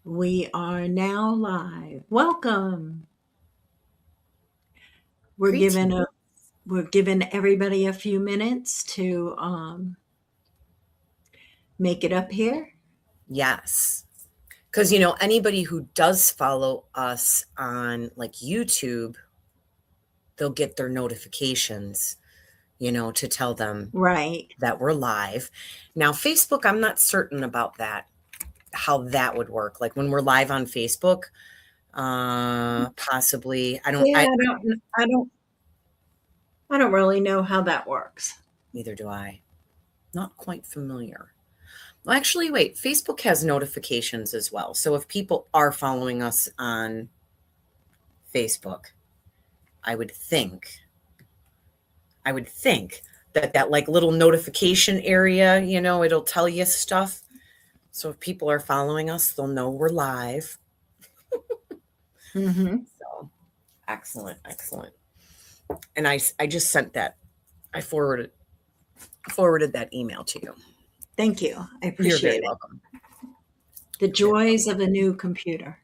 We are now live. Welcome. We're giving Greetings. a we're giving everybody a few minutes to make it up here. Yes. Because, anybody who does follow us on like YouTube, they'll get their notifications, to tell them Right. that we're live. Now, Facebook, I'm not certain about that, how that would work. Like when we're live on Facebook, possibly, Yeah, I don't really know how that works. neither do I. Not quite familiar. Well, actually, wait, Facebook has notifications as well. So if people are following us on Facebook, I would think that like little notification area, it'll tell you stuff. So if people are following us, they'll know we're live. Mhm. So excellent. And I just sent that. I forwarded that email to you. Thank you. I You're very appreciate it. welcome. The You're very joys of a new computer.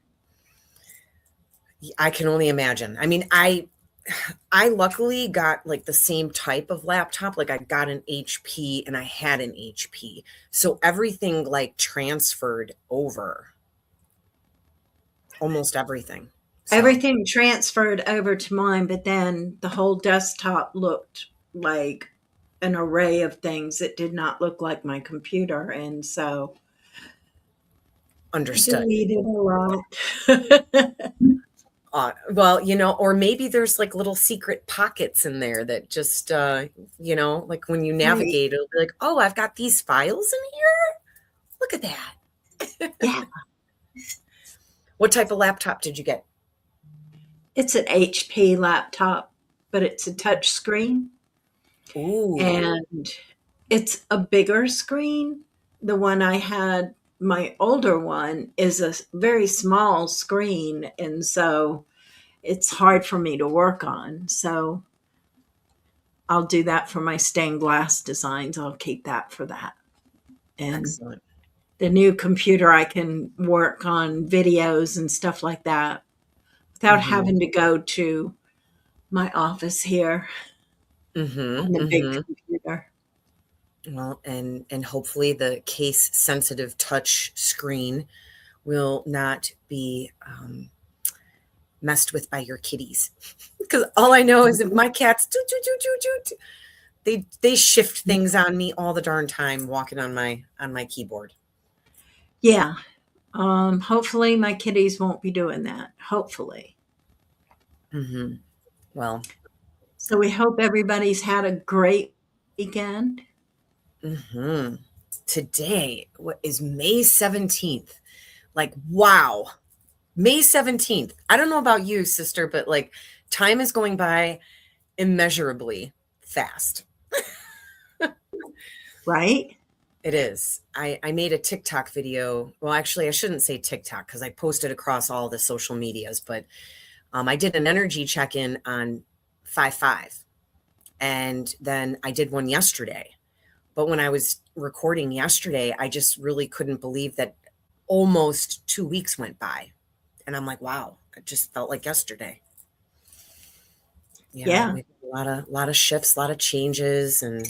welcome. I can only imagine. I mean, I luckily got like the same type of laptop. Like I got an HP and I had an HP. So everything like transferred over. Almost everything. So Everything transferred over to mine, but then the whole desktop looked like an array of things. It did not look like my computer, and so I understood. deleted a lot. Well, or maybe there's like little secret pockets in there that just, like when you Right. navigate, it'll be like, oh, I've got these files in here. Look at that. Yeah. What type of laptop did you get? It's an HP laptop, but it's a touch screen Ooh, and it's a bigger screen. The one I had, my older one, is a very small screen. And so it's hard for me to work on. So I'll do that for my stained glass designs. I'll keep that for that. And excellent. the new computer, I can work on videos and stuff like that without Mm-hmm. having to go to my office here on Mm-hmm. the big Mm-hmm. computer. Well, and hopefully the case sensitive touch screen will not be messed with by your kitties. Because all I know is if my cats they shift things on me all the darn time walking on my keyboard. Yeah. Hopefully my kitties won't be doing that. Hopefully. Mm-hmm. Well, So we hope everybody's had a great weekend. mm-hmm. Today what is May 17th. Like, wow. May 17th. I don't know about you, sister, but like time is going by immeasurably fast. Right? It is. I made a TikTok video. Well, actually, I shouldn't say TikTok because I posted across all the social medias, but I did an energy check-in on 5/5, and then I did one yesterday. But when I was recording yesterday, I just really couldn't believe that almost 2 weeks went by, and I'm like, wow, it just felt like yesterday. Yeah, Yeah. we had a lot of shifts, a lot of changes, and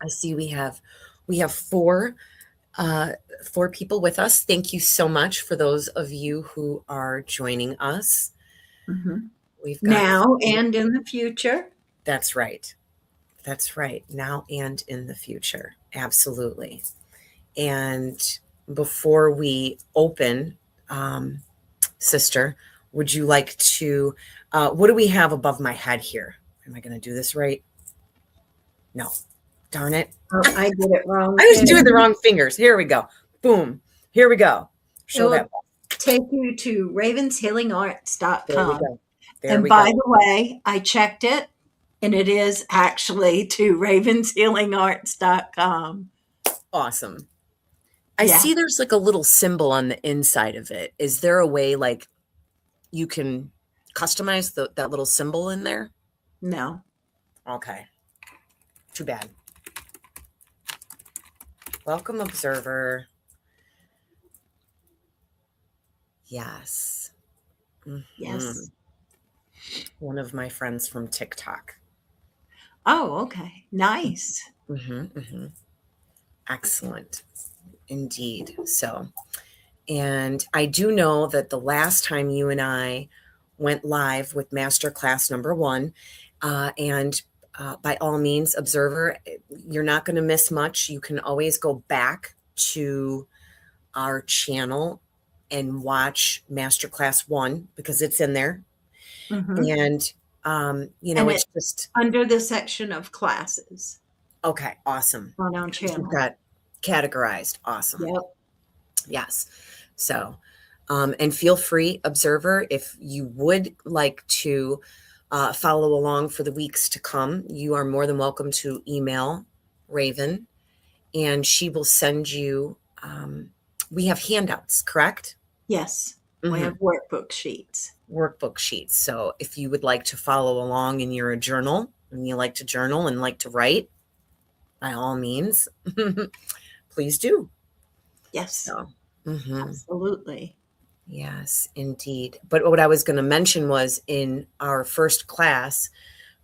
I see we have uh, four people with us. Thank you so much for those of you who are joining us. Hmm. We've got Now and in the future. that's right. That's right. Now and in the future. Absolutely. And before we open, um, sister, would you like to, what do we have above my head here? Am I going to do this right? No. Darn it. Oh, I did it wrong I was doing the too. wrong fingers. Here we go. Boom. Here we go. It Show that. will take you to There we ravenshealingarts.com. go. There And we by go. the way, I checked it and it is actually to ravenshealingarts.com. Awesome. I Yeah. see there's like a little symbol on the inside of it. Is there a way like you can customize that little symbol in there? No. Okay. Too bad. Welcome, observer. Yes. Hmm. Yes. One of my friends from TikTok. Oh, okay. Nice. Hmm. Hmm. Excellent. Indeed. So, and I do know that the last time you and I went live with Masterclass number one, and by all means, observer, you're not going to miss much. You can always go back to our channel and watch Masterclass one because it's in there. Hmm. And, And it's it's just, under the section of classes okay, awesome. on our Because you've channel. got categorized. Awesome. Yep. Yes. So, and feel free, observer, if you would like to follow along for the weeks to come, you are more than welcome to email Raven and she will send you. We have handouts, correct? Yes. We Hmm. have workbook sheets. Workbook sheets. So if you would like to follow along and you're a journal and you like to journal and like to write, by all means, please do. Yes. So, mhm. Absolutely. Yes, indeed. But what I was going to mention was in our first class,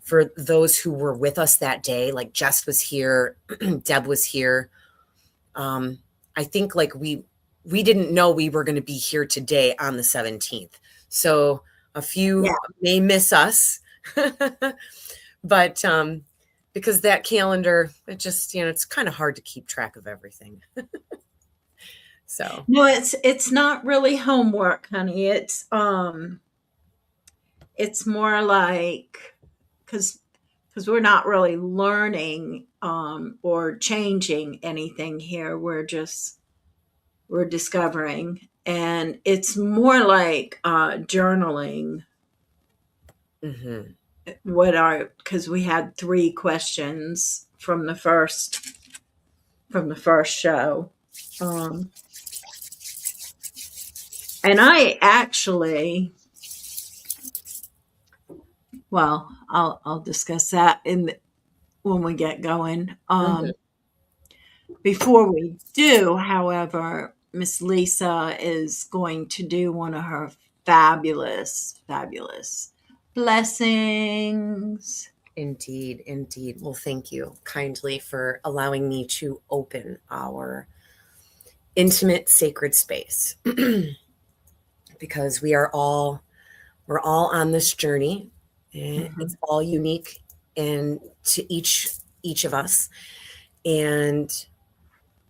for those who were with us that day, like Jess was here, Deb was here. Um, I think like we didn't know we were going to be here today on the 17th. So a Yeah. few may miss us. But because that calendar, it just, it's kind of hard to keep track of everything. So, No, it's not really homework, honey. It's more like because we're not really learning or changing anything here. We're discovering, and it's more like journaling. mhm. What are because we had three questions from the first show, um, and I actually, well, I'll discuss that when we get going. Mhm. Before we do, however, Miss Lisa is going to do one of her fabulous, fabulous blessings. Indeed, indeed. Well, thank you kindly for allowing me to open our intimate sacred space because we're all on this journey. Hmm. It's all unique and to each of us, and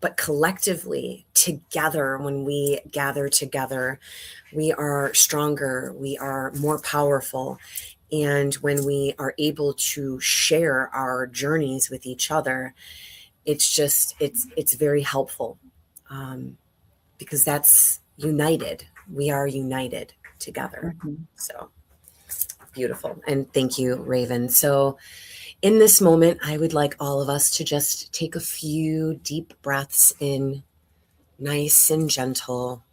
but collectively together, when we gather together, we are stronger, we are more powerful. And when we are able to share our journeys with each other, it's just it's very helpful, um, because that's united. We are united together. Hmm. So beautiful. And thank you, Raven. So in this moment, I would like all of us to just take a few deep breaths in, nice and gentle,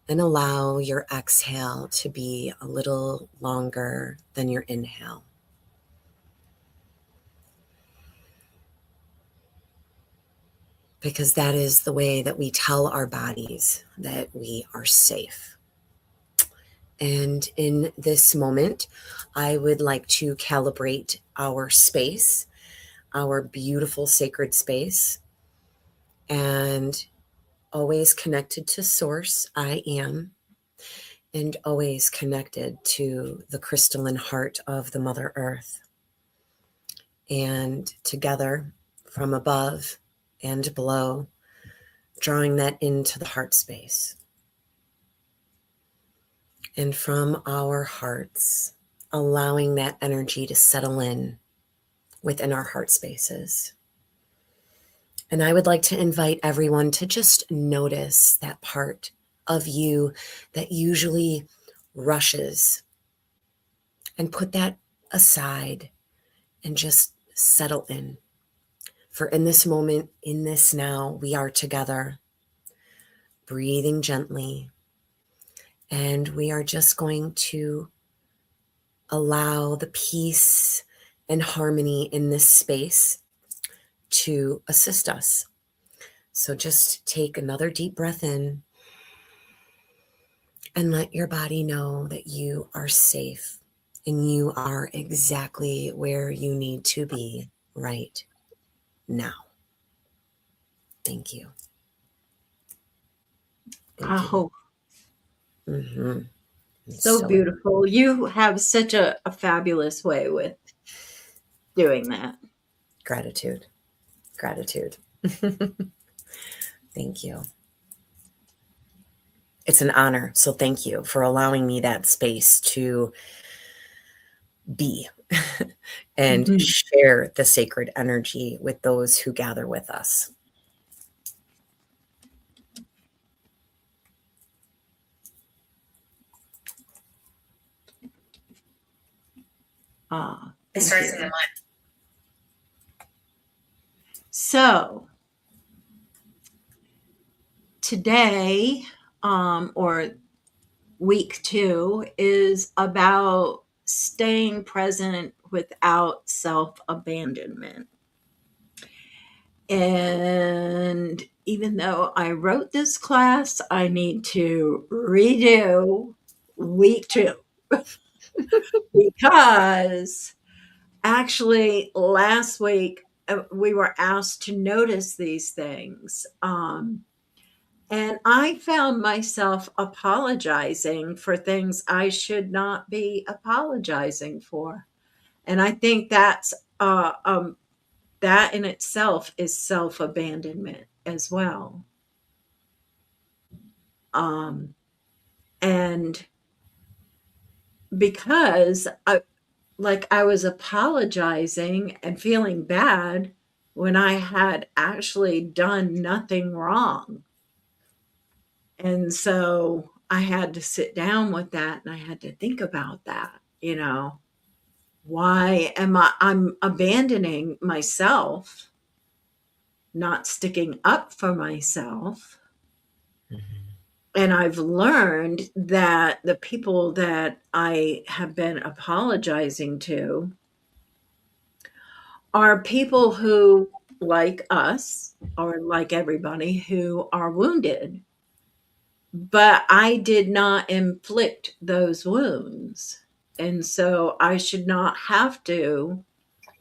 and allow your exhale to be a little longer than your inhale. Because that is the way that we tell our bodies that we are safe. And in this moment, I would like to calibrate our space, our beautiful sacred space, and always connected to source, I am, and always connected to the crystalline heart of the Mother Earth. And together from above and below, drawing that into the heart space. And from our hearts, allowing that energy to settle in within our heart spaces. And I would like to invite everyone to just notice that part of you that usually rushes, and put that aside and just settle in. For in this moment, in this now, we are together, breathing gently, and we are just going to allow the peace and harmony in this space to assist us. So just take another deep breath in And let your body know that you are safe and you are exactly where you need to be right now. Thank you. Thank you. Oh, Mm-hmm. so beautiful. You have such a fabulous way with doing that. Gratitude. Gratitude. Thank you. It's an honor. So thank you for allowing me that space to be and Mhm. share the sacred energy with those who gather with us. Ah, It thank starts in the you. mind. So today, or week 2, is about staying present without self abandonment. And even though I wrote this class, I need to redo week 2 because actually last week we were asked to notice these things. And I found myself apologizing for things I should not be apologizing for. And I think that in itself is self abandonment as well. Um, and because I was apologizing and feeling bad when I had actually done nothing wrong. And so I had to sit down with that and I had to think about that, why am I'm abandoning myself, not sticking up for myself. Mm-hmm. And I've learned that the people that I have been apologizing to are people who, like us, or like everybody, who are wounded. But I did not inflict those wounds. And so I should not have to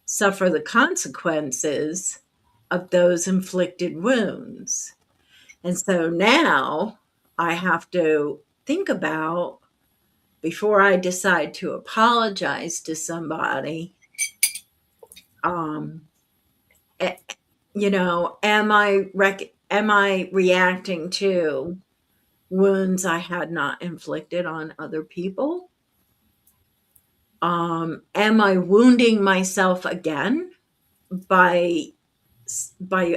suffer the consequences of those inflicted wounds. And so now I have to think about, before I decide to apologize to somebody, um, eh, am I reacting to wounds I had not inflicted on other people? Am I wounding myself again by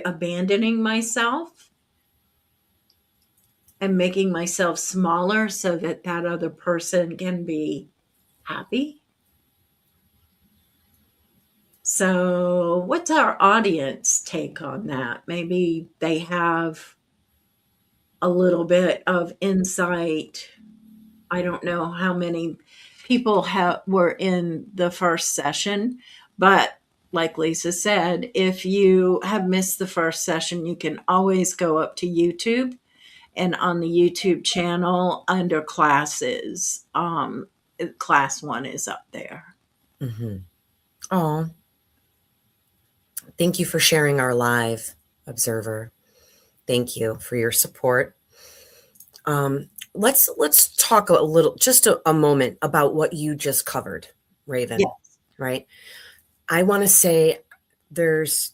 abandoning myself and making myself smaller so that that other person can be happy? So, what's our audience take on that? Maybe they have a little bit of insight. I don't know how many people were in the first session, but like Lisa said, if you have missed the first session, you can always go up to YouTube, and on the YouTube channel under classes, class 1 is up there. Mm-hmm. Oh, thank you for sharing our live, observer. Thank you for your support. Let's talk a little, just a moment about what you just covered, Raven. Yes. Right? I want to say there's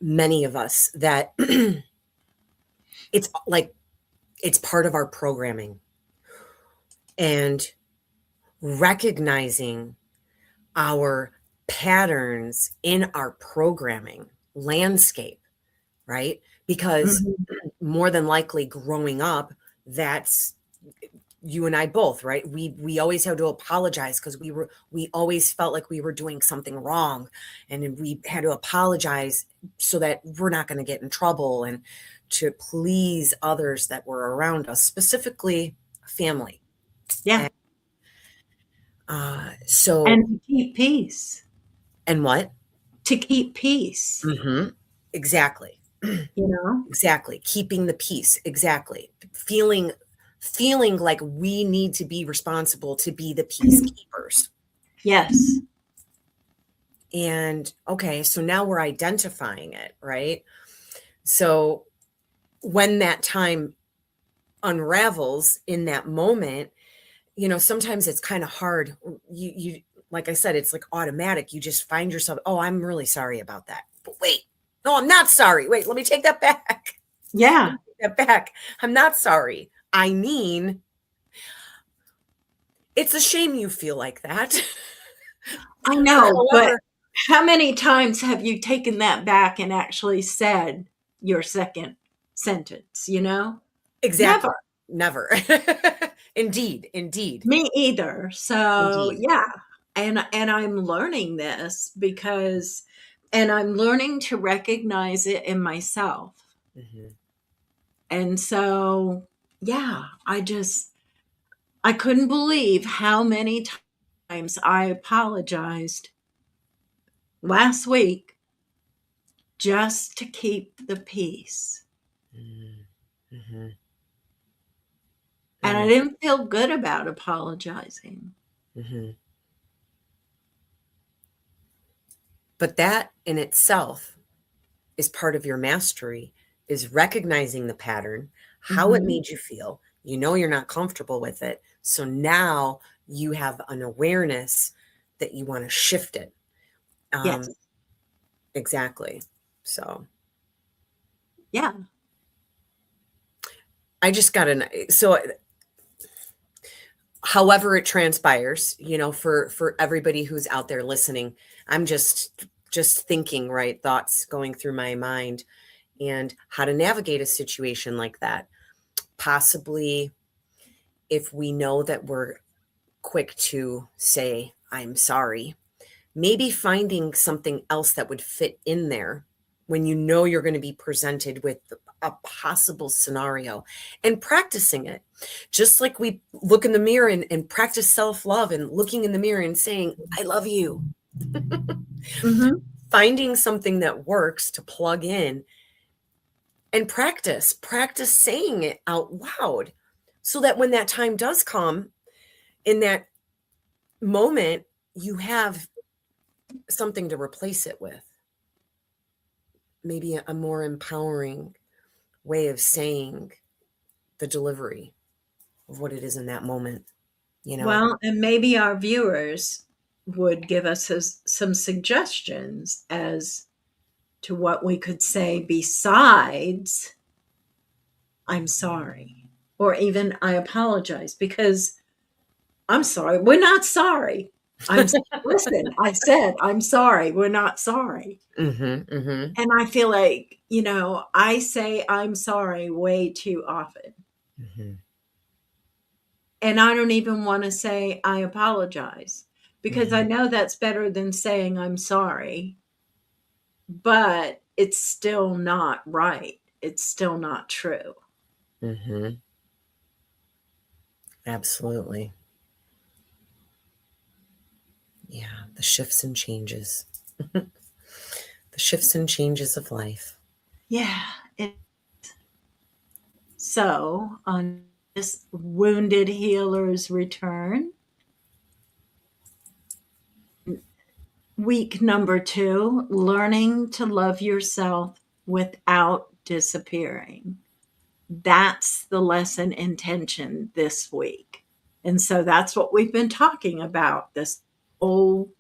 many of us that it's like it's part of our programming, and recognizing our patterns in our programming landscape, right? Because Mhm. more than likely growing up, that's you and I both, right? We always had to apologize because we always felt like we were doing something wrong, and we had to apologize so that we're not going to get in trouble and to please others that were around us, specifically family. Yeah. And, so And to keep peace. and what? To keep peace, Mm-hmm. Exactly. you know? Exactly. Keeping the peace. Exactly. Feeling feeling like we need to be responsible to be the peacekeepers. Yes. And okay, so now we're identifying it, right? So when that time unravels in that moment, you know, sometimes it's kind of hard. You like I said, it's like automatic. You just find yourself, oh, I'm really sorry about that. But wait, no, I'm not sorry. Wait, let me take that back. Yeah. That back. I'm not sorry. I mean, it's a shame you feel like that. I know, but However, how many times have you taken that back and actually said your second sentence, you know? exactly. Never. Never. Indeed. Indeed. Me either. So, Indeed. yeah. And I'm learning this because and I'm learning to recognize it in myself. Mm-hmm. And so, yeah, I couldn't believe how many times I apologized last week just to keep the peace. Mm-hmm. And I Mm-hmm. didn't feel good about apologizing. Mm-hmm. But that in itself is part of your mastery, is recognizing the pattern, how it Mhm. made you feel. You know you're not comfortable with it. So now you have an awareness that you want to shift it. Yes. Exactly. So Yeah. I just got so however it transpires, you know, for everybody who's out there listening, I'm just thinking, right, thoughts going through my mind and how to navigate a situation like that. Possibly if we know that we're quick to say, I'm sorry, maybe finding something else that would fit in there when you know you're going to be presented with a possible scenario and practicing it. Just like we look in the mirror and practice self love and looking in the mirror and saying, I love you. Mhm. Finding something that works to plug in and practice saying it out loud so that when that time does come in that moment, you have something to replace it with. Maybe a more empowering way of saying the delivery of what it is in that moment, you know? Well, and maybe our viewers would give us some suggestions as to what we could say besides I'm sorry or even I apologize because I'm sorry. We're not sorry. I'm listen, I said I'm sorry. We're not sorry. Mm-hmm, mm-hmm, And I feel like, I say I'm sorry way too often. mm-hmm, And I don't even want to say I apologize because I mm-hmm, know that's better than saying I'm sorry, but it's still not right. It's still not true. mm-hmm. Absolutely. Yeah, the shifts and changes. The shifts and changes of life. Yeah. So, on this Wounded Healer's Return, week number 2, learning to love yourself without disappearing. That's the lesson intention this week. And so that's what we've been talking about this whole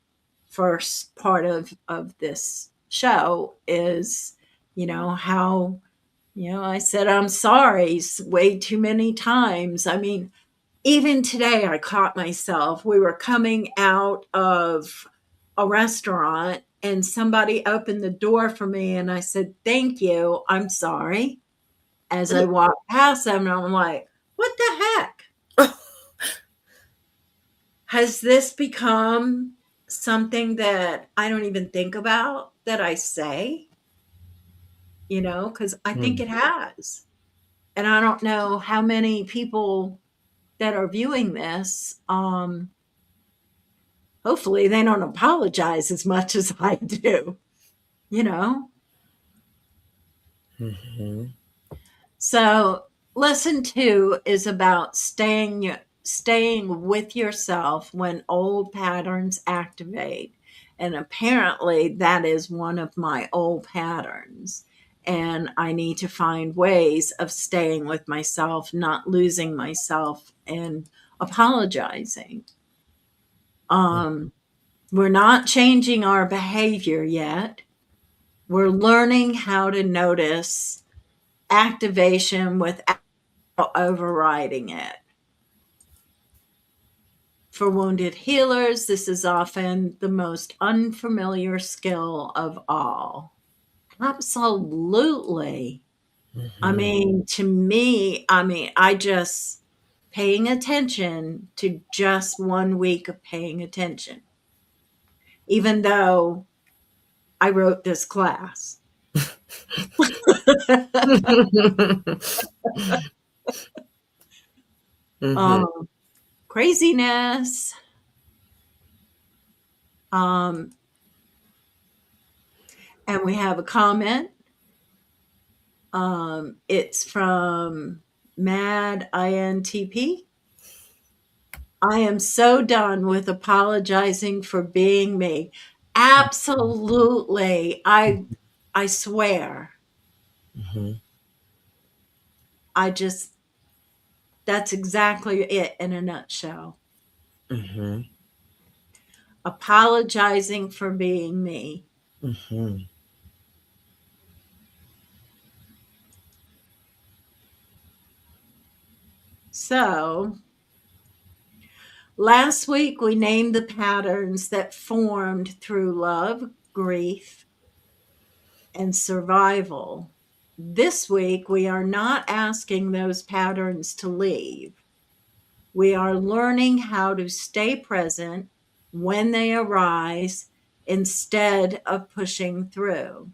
first part of this show is, how, I said I'm sorry way too many times. I mean, even today I caught myself. We were coming out of a restaurant and somebody opened the door for me and I said, "Thank you. I'm sorry." As I walked past them, and I'm like, "What the heck? Has this become something that I don't even think about that I say?" Because I think Mm. it has. And I don't know how many people that are viewing this, hopefully they don't apologize as much as I do, you know? Mm-hmm. So Lesson 2 is about staying with yourself when old patterns activate. And apparently that is one of my old patterns. And I need to find ways of staying with myself, not losing myself and apologizing. Um, we're not changing our behavior yet. We're learning how to notice activation without overriding it. For wounded healers, this is often the most unfamiliar skill of all. Absolutely. I Mm-hmm. mean, to me, I just paying attention to just 1 week of paying attention, even though I wrote this class. Mm-hmm. um, craziness. Um, and we have a comment. It's from Mad INTP. I am so done with apologizing for being me. Absolutely. I swear. Mm-hmm. I just that's exactly it in a nutshell. Mm-hmm. Apologizing for being me. Mm-hmm. So, last week we named the patterns that formed through love, grief, and survival. This week we are not asking those patterns to leave. We are learning how to stay present when they arise instead of pushing through,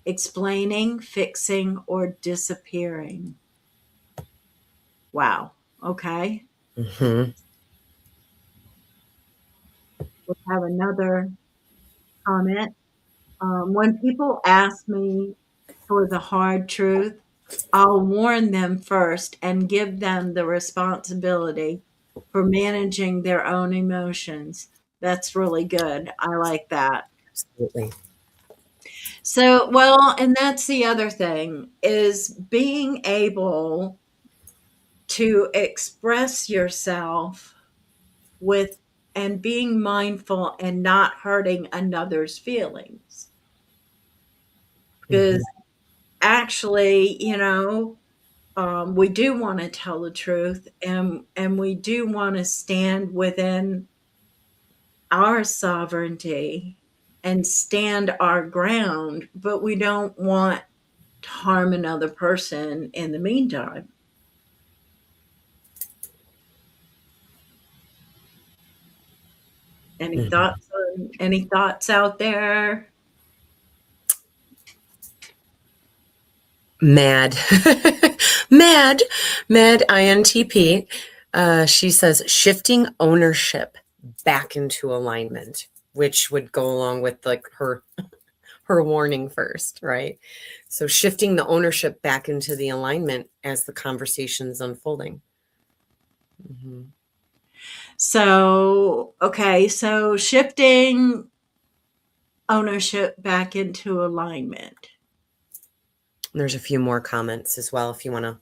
explaining, fixing, or disappearing. Wow. Okay. Mm-hmm. We have another comment. When people ask me for the hard truth, I'll warn them first and give them the responsibility for managing their own emotions. That's really good. I like that. Absolutely. So, well, and that's the other thing is being able to express yourself with and being mindful and not hurting another's feelings. Mm-hmm. Because actually, we do want to tell the truth and we do want to stand within our sovereignty and stand our ground, but we don't want to harm another person in the meantime. Mm-hmm. Any thoughts out there? Mad. Mad. Mad INTP. She says shifting ownership back into alignment, which would go along with like her warning first, right? So shifting the ownership back into the alignment as the conversation's unfolding. Mm-hmm. So, okay, so shifting ownership back into alignment. There's a few more comments as well if you want to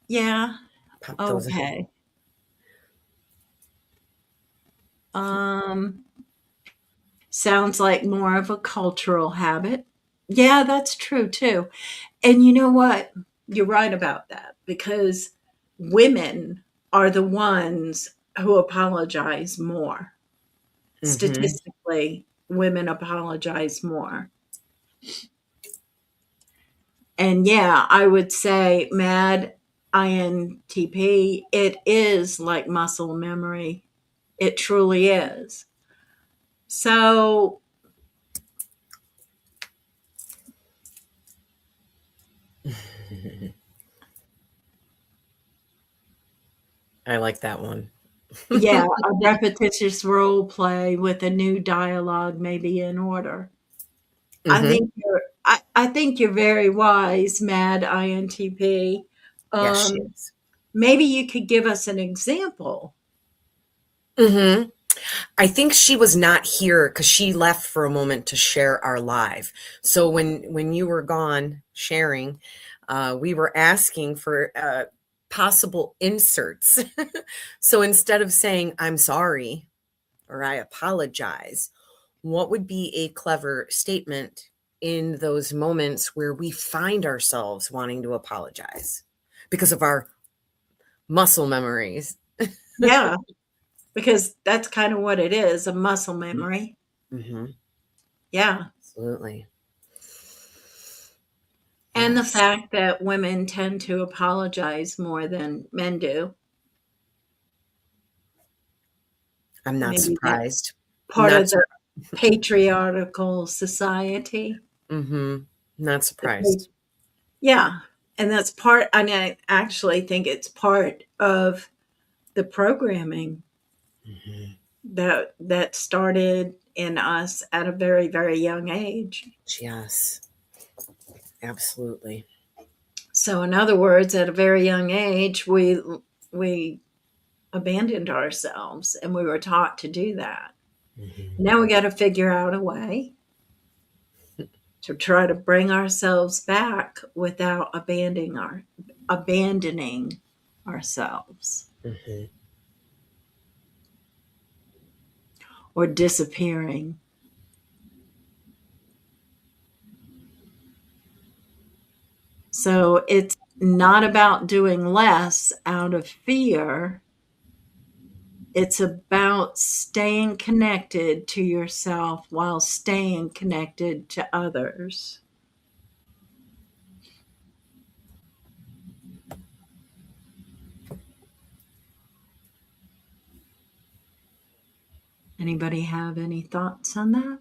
Yeah, pop those in. okay. Um, sounds like more of a cultural habit. Yeah, that's true too. And you know what? You're right about that because women are the ones who apologize more. Mm-hmm. Statistically, women apologize more. And yeah, I would say mad INTP, it is like muscle memory. It truly is. So, I like that one. yeah, a repetitious role play with a new dialogue may be in order. I Mm-hmm. think you're I think you're very wise, Mad INTP. Yes, she Um, is. maybe you could give us an example. Mm-hmm. I think she was not here because she left for a moment to share our live. So when you were gone sharing, we were asking for possible inserts. So instead of saying "I'm sorry" or "I apologize," what would be a clever statement in those moments where we find ourselves wanting to apologize because of our muscle memories? Yeah, because that's kind of what it is, a muscle memory. Mm-hmm. Yeah. Absolutely. And the Yes. fact that women tend to apologize more than men do. I'm not Maybe that's surprised. part Not of sur the patriarchal society. Mhm. Not The pa- surprised. yeah. And that's part, and I actually think it's part of the programming Mhm. that started in us at a very, very young age. Yes. Absolutely. So, in other words, at a very young age, we abandoned ourselves, and we were taught to do that. Mhm. Now we got to figure out a way to try to bring ourselves back without abandoning ourselves Mhm. or disappearing. So it's not about doing less out of fear. It's about staying connected to yourself while staying connected to others. Anybody have any thoughts on that?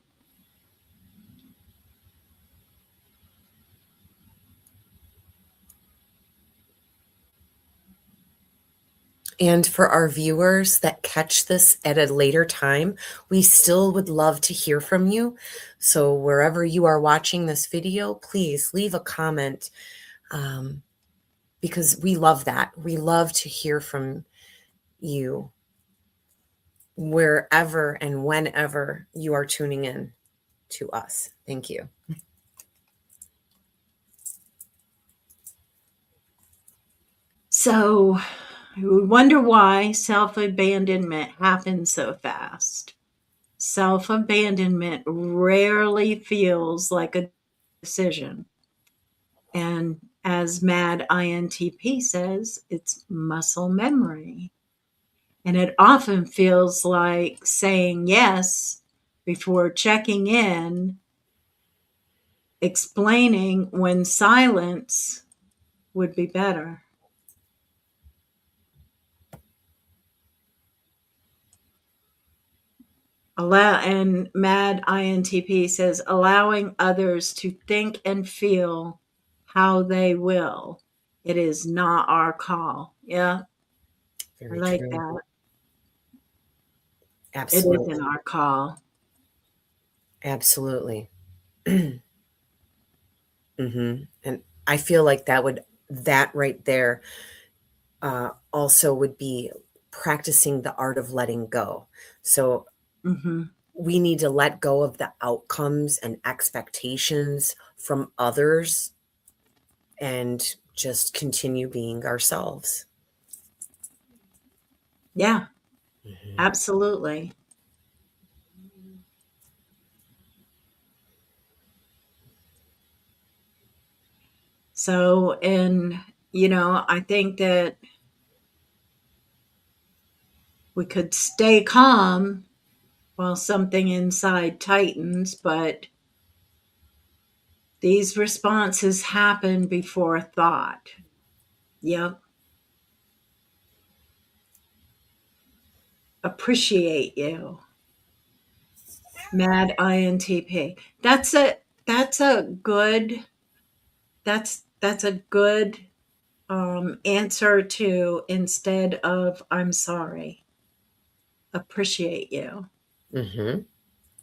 And for our viewers that catch this at a later time, we still would love to hear from you. So wherever you are watching this video, please leave a comment, because we love that. We love to hear from you wherever and whenever you are tuning in to us. Thank you. So we wonder why self abandonment happens so fast. Self abandonment rarely feels like a decision. And as Mad INTP says, it's muscle memory. And it often feels like saying yes before checking in, explaining when silence would be better. And Mad INTP says, allowing others to think and feel how they will. It is not our call. Yeah, I Very like true. that. It isn't Absolutely. our call. Absolutely. And I feel like that right there also would be practicing the art of letting go. So Hmm. we need to let go of the outcomes and expectations from others and just continue being ourselves. Yeah, Mhm. absolutely. So, and, I think that we could stay calm while something inside tightens, but these responses happen before thought. Yep. Appreciate you. Mad INTP. That's a good that's a good answer to instead of I'm sorry. Appreciate you. Mhm.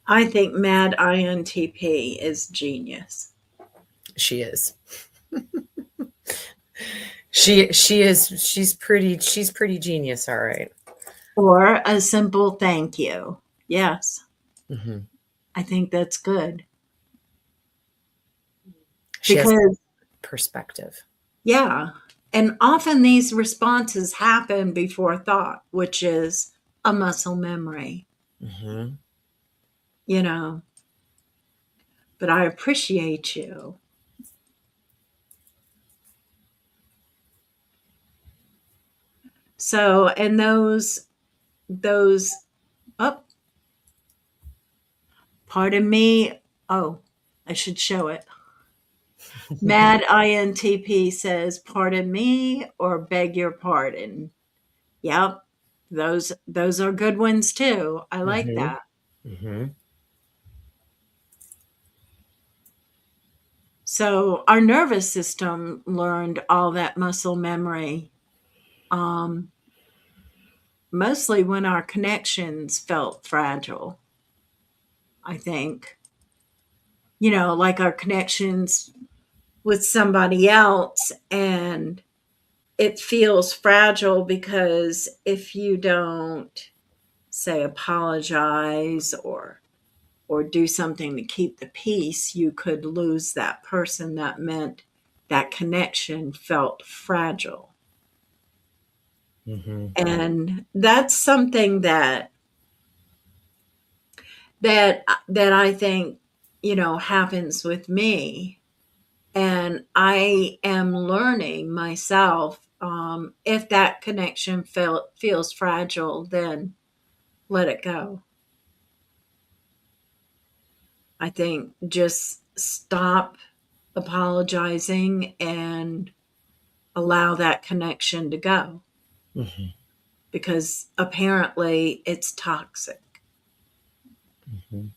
I think Mad INTP is genius. She is. She's pretty genius, all right. Or a simple thank you. Yes, Mm-hmm. I think that's good. She has Because, perspective. yeah, and often these responses happen before thought, which is a muscle memory, Mm-hmm. you know. But I appreciate you. So, and those, oh, pardon me. Oh, I should show it. Mad INTP says, pardon me or beg your pardon. Yep. Those are good ones too. I like Mm-hmm. that. Mm-hmm. So our nervous system learned all that muscle memory, um, mostly when our connections felt fragile, I think. Like our connections with somebody else, and it feels fragile because if you don't, say, apologize or do something to keep the peace, you could lose that person. That meant that connection felt fragile. Mm-hmm. And that's something that I think, happens with me. And I am learning myself, if that connection feels fragile, then let it go. I think just stop apologizing and allow that connection to go, Mm-hmm. because apparently it's toxic. Mm-hmm.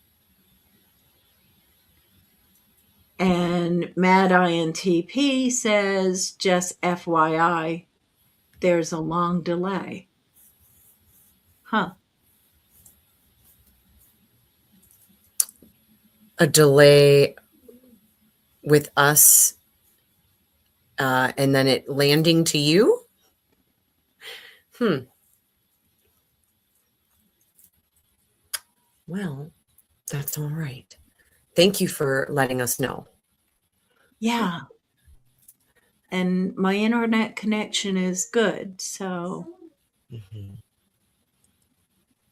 And Mad INTP says, just FYI, there's a long delay. Huh. A delay with us, and then it landing to you. Well, that's all right. Thank you for letting us know. Yeah. And my internet connection is good, so Mm-hmm.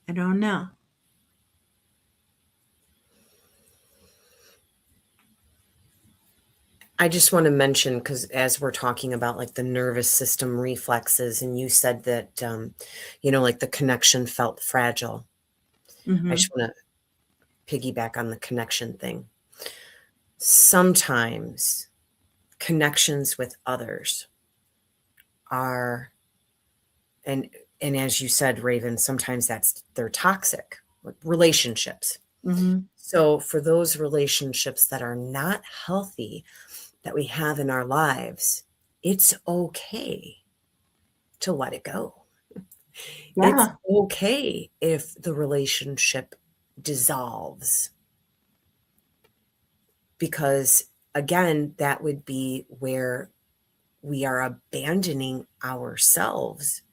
I don't know. I just want to mention, because as we're talking about like the nervous system reflexes, and you said that, like the connection felt fragile. I Hmm. just want to piggyback on the connection thing. Sometimes connections with others are, and and as you said, Raven, sometimes they're toxic, like relationships. Hmm. So for those relationships that are not healthy that we have in our lives, it's okay to let it go. It's Yeah. okay if the relationship dissolves, because again, that would be where we are abandoning ourselves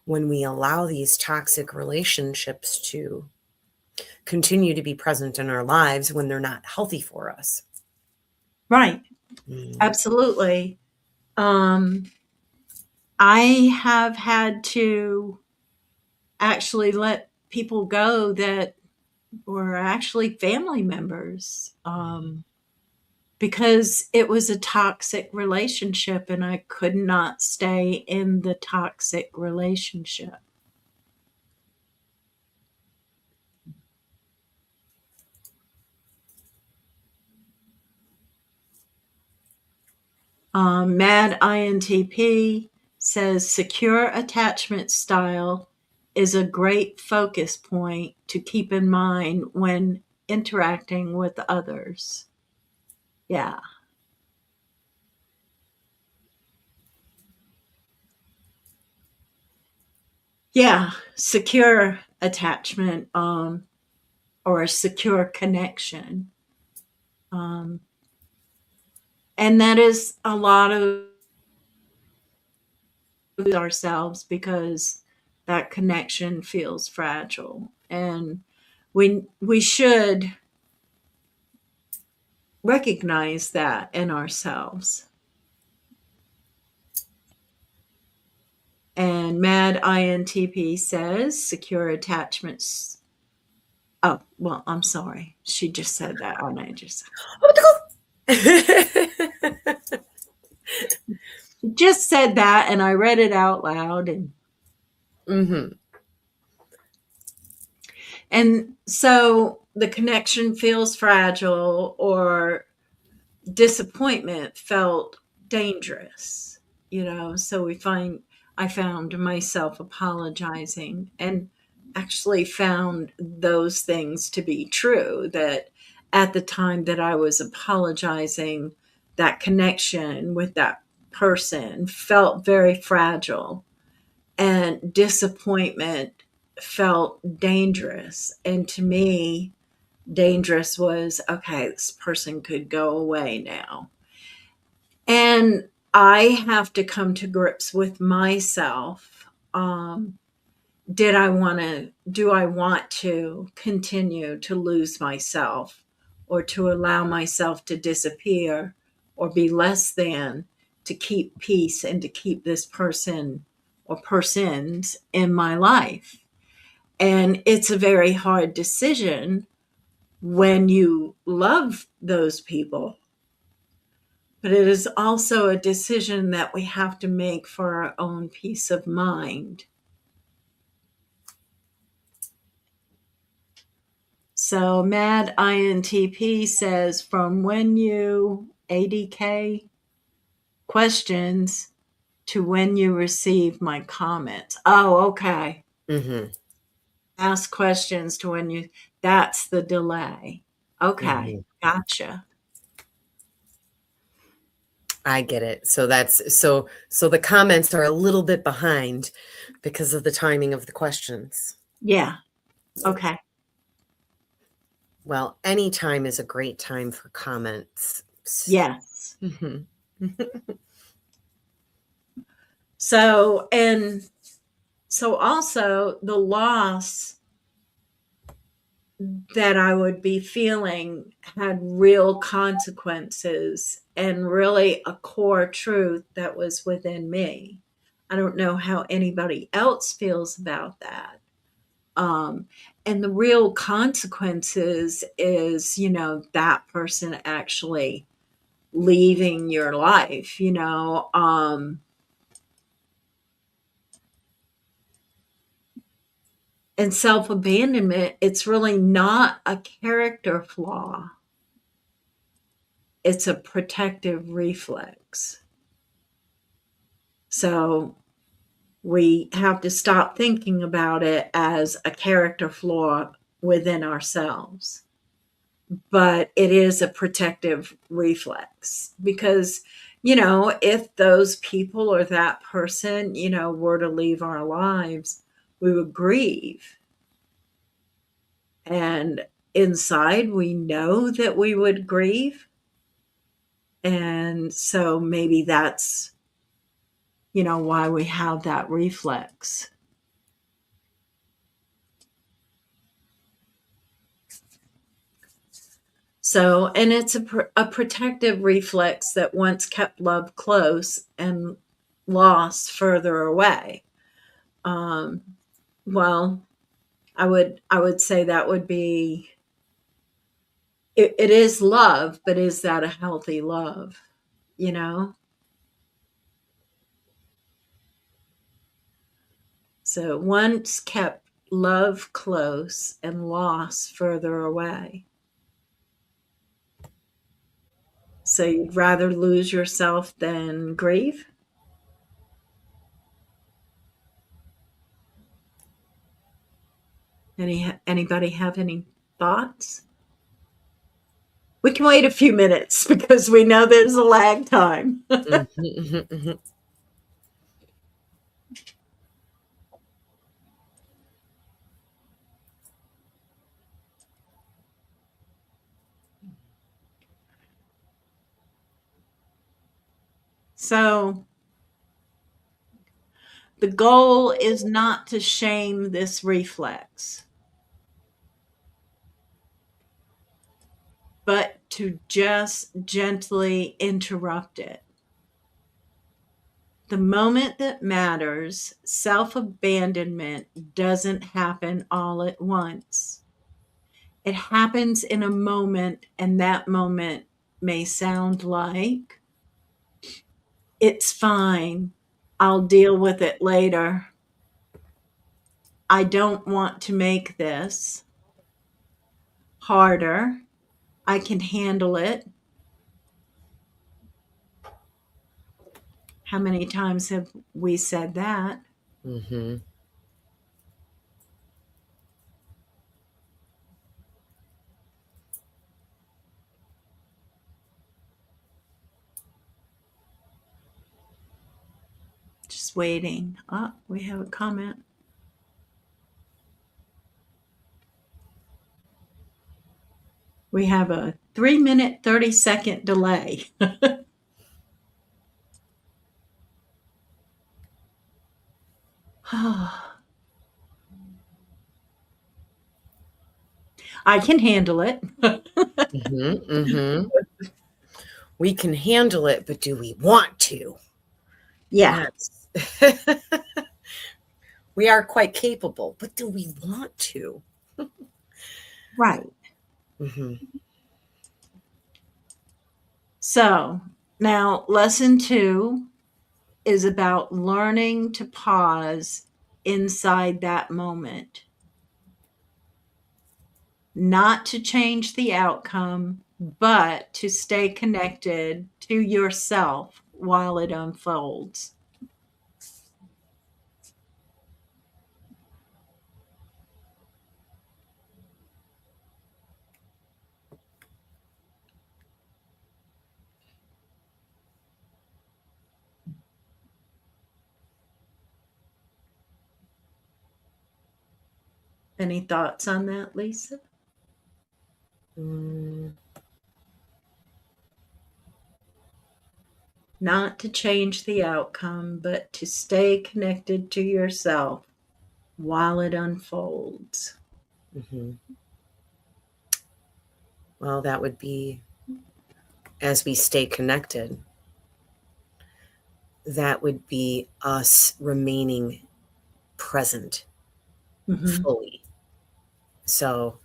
when we allow these toxic relationships to continue to be present in our lives when they're not healthy for us. Right. Mm. Absolutely. Um, I have had to actually let people go that were actually family members, because it was a toxic relationship and I could not stay in the toxic relationship. Mad INTP says secure attachment style is a great focus point to keep in mind when interacting with others. Yeah. Yeah. Secure attachment, or a secure connection. Um, And that is a lot of ourselves because that connection feels fragile. And we should recognize that in ourselves. And Mad INTP says secure attachments. Oh, well, I'm sorry. She just said that. And I just said that and I read it out loud. And so the connection feels fragile, or disappointment felt dangerous, so I found myself apologizing, and actually found those things to be true, that at the time that I was apologizing, that connection with that person felt very fragile, and disappointment felt dangerous. And to me, dangerous was, okay, this person could go away now. And I have to come to grips with myself. Do I want to continue to lose myself, or to allow myself to disappear or be less than, to keep peace and to keep this person or persons in my life? And it's a very hard decision when you love those people, but it is also a decision that we have to make for our own peace of mind. So Mad INTP says, from when you ADK questions to when you receive my comments. Oh, okay. Ask questions to when you, that's the delay. Okay. Gotcha. I get it. So so the comments are a little bit behind because of the timing of the questions. Yeah. Okay. Well, any time is a great time for comments. Yes. So also the loss that I would be feeling had real consequences, and really a core truth that was within me. I don't know how anybody else feels about that. And the real consequences is, that person actually leaving your life, and self abandonment, it's really not a character flaw, it's a protective reflex. So we have to stop thinking about it as a character flaw within ourselves. But it is a protective reflex because, if those people or that person, were to leave our lives, we would grieve. And inside, we know that we would grieve. And so maybe that's, why we have that reflex. So, and it's a protective reflex that once kept love close and loss further away. Well, I would say that would be, it is love, but is that a healthy love? So once kept love close and loss further away. So you'd rather lose yourself than grieve? Anybody have any thoughts? We can wait a few minutes because we know there's a lag time. So the goal is not to shame this reflex, but to just gently interrupt it. The moment that matters, self abandonment doesn't happen all at once. It happens in a moment, and that moment may sound like, it's fine, I'll deal with it later. I don't want to make this harder. I can handle it. How many times have we said that? Mm-hmm. Just waiting. Oh, we have a comment. We have a 3-minute, 30-second delay. I can handle it. Mm-hmm. Mm-hmm. We can handle it, but do we want to? Yeah, That's we are quite capable, but do we want to? right. Mm-hmm. So now, lesson 2 is about learning to pause inside that moment, not to change the outcome, but to stay connected to yourself while it unfolds. Any thoughts on that, Lisa? Mm, Not to change the outcome, but to stay connected to yourself while it unfolds. mm-hmm. Well, that would be as we stay connected. That would be us remaining present Mm-hmm. fully. So,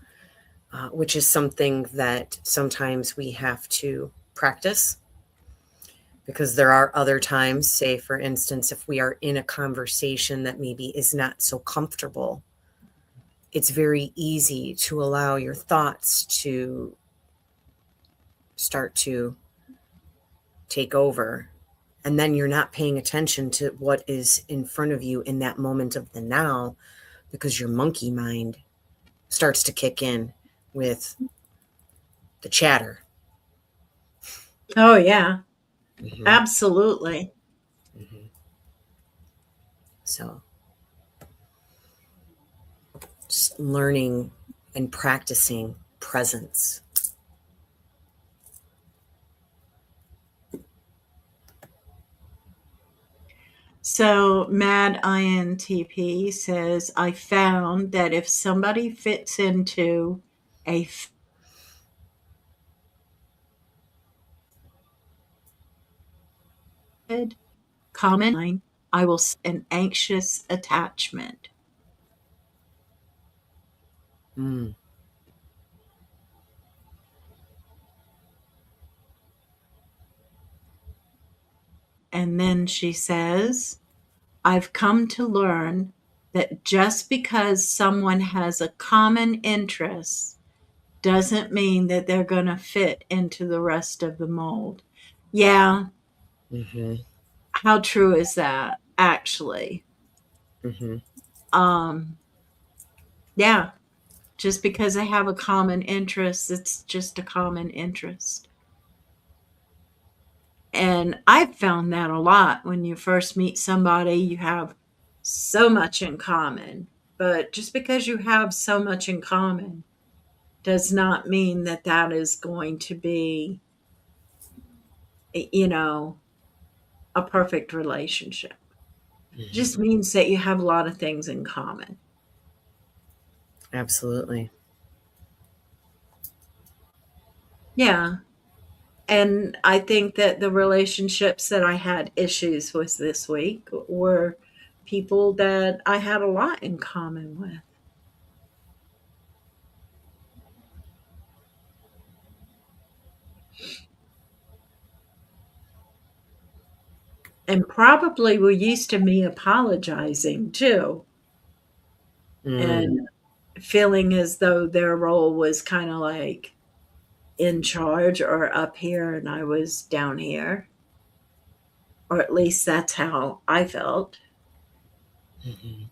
which is something that sometimes we have to practice because there are other times, say, for instance, if we are in a conversation that maybe is not so comfortable, it's very easy to allow your thoughts to start to take over. And then you're not paying attention to what is in front of you in that moment of the now because your monkey mind starts to kick in with the chatter. Oh, yeah, Mm-hmm. absolutely. Mm-hmm. So just learning and practicing presence. So Mad INTP says, I found that if somebody fits into a fitted common line, I will an anxious attachment. Mm. And then she says, I've come to learn that just because someone has a common interest doesn't mean that they're going to fit into the rest of the mold. Yeah, Mm-hmm. how true is that actually? Mm-hmm. Um, yeah, just because they have a common interest, it's just a common interest. And I've found that a lot. When you first meet somebody, you have so much in common. But just because you have so much in common does not mean that that is going to be, you know, a perfect relationship. It Mhm. just means that you have a lot of things in common. Absolutely. Yeah. And I think that the relationships that I had issues with this week were people that I had a lot in common with. And probably were used to me apologizing too, Mm. and feeling as though their role was kind of like in charge or up here and I was down here. Or at least that's how I felt. Mhm.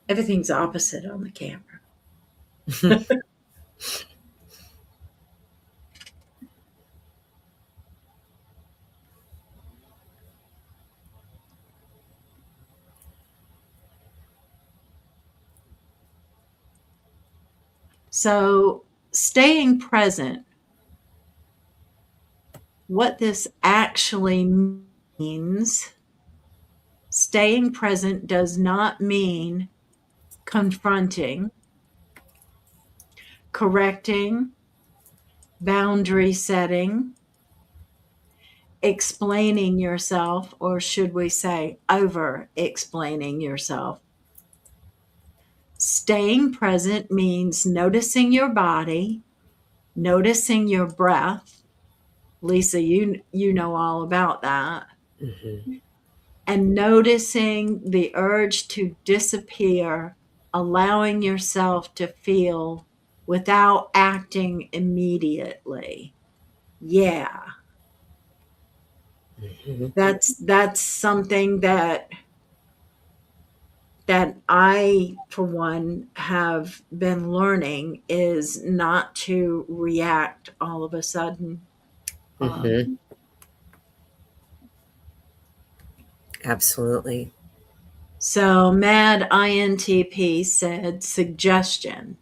Everything's opposite on the camera. So, staying present, what this actually means, staying present does not mean confronting, correcting, boundary setting, explaining yourself, or should we say over explaining yourself. Staying present means noticing your body, noticing your breath. Lisa, you know all about that. Mhm. And noticing the urge to disappear, allowing yourself to feel without acting immediately. Yeah. Mhm. That's something that I, for one, have been learning is not to react all of a sudden. Um, Mhm. Absolutely. so, Mad INTP said, suggestion: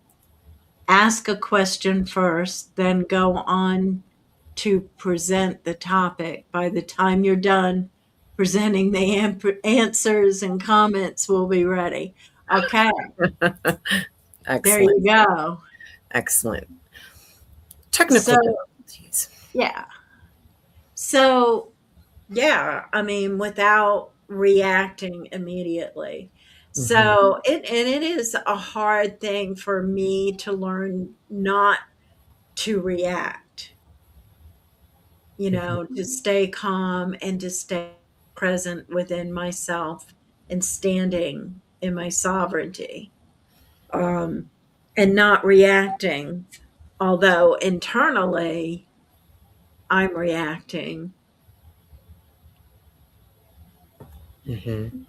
ask a question first, then go on to present the topic. By the time you're done presenting the answers and comments will be ready. Okay, there Excellent. you go. Excellent. Technical So, difficulties. yeah. So, yeah, I mean, without reacting immediately. Mhm. So, it is a hard thing for me to learn not to react, Mhm. to stay calm and to stay present within myself and standing in my sovereignty, um, and not reacting. Although internally I'm reacting, Mhm.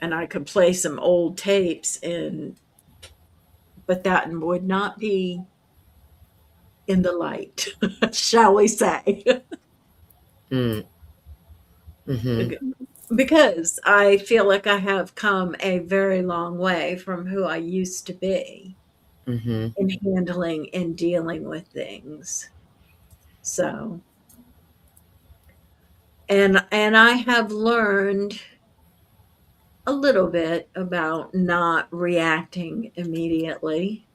and I could play some old tapes in, but that would not be in the light, shall we say. Mm. Mhm. Because I feel like I have come a very long way from who I used to be Mhm. in handling and dealing with things. So, and I have learned a little bit about not reacting immediately.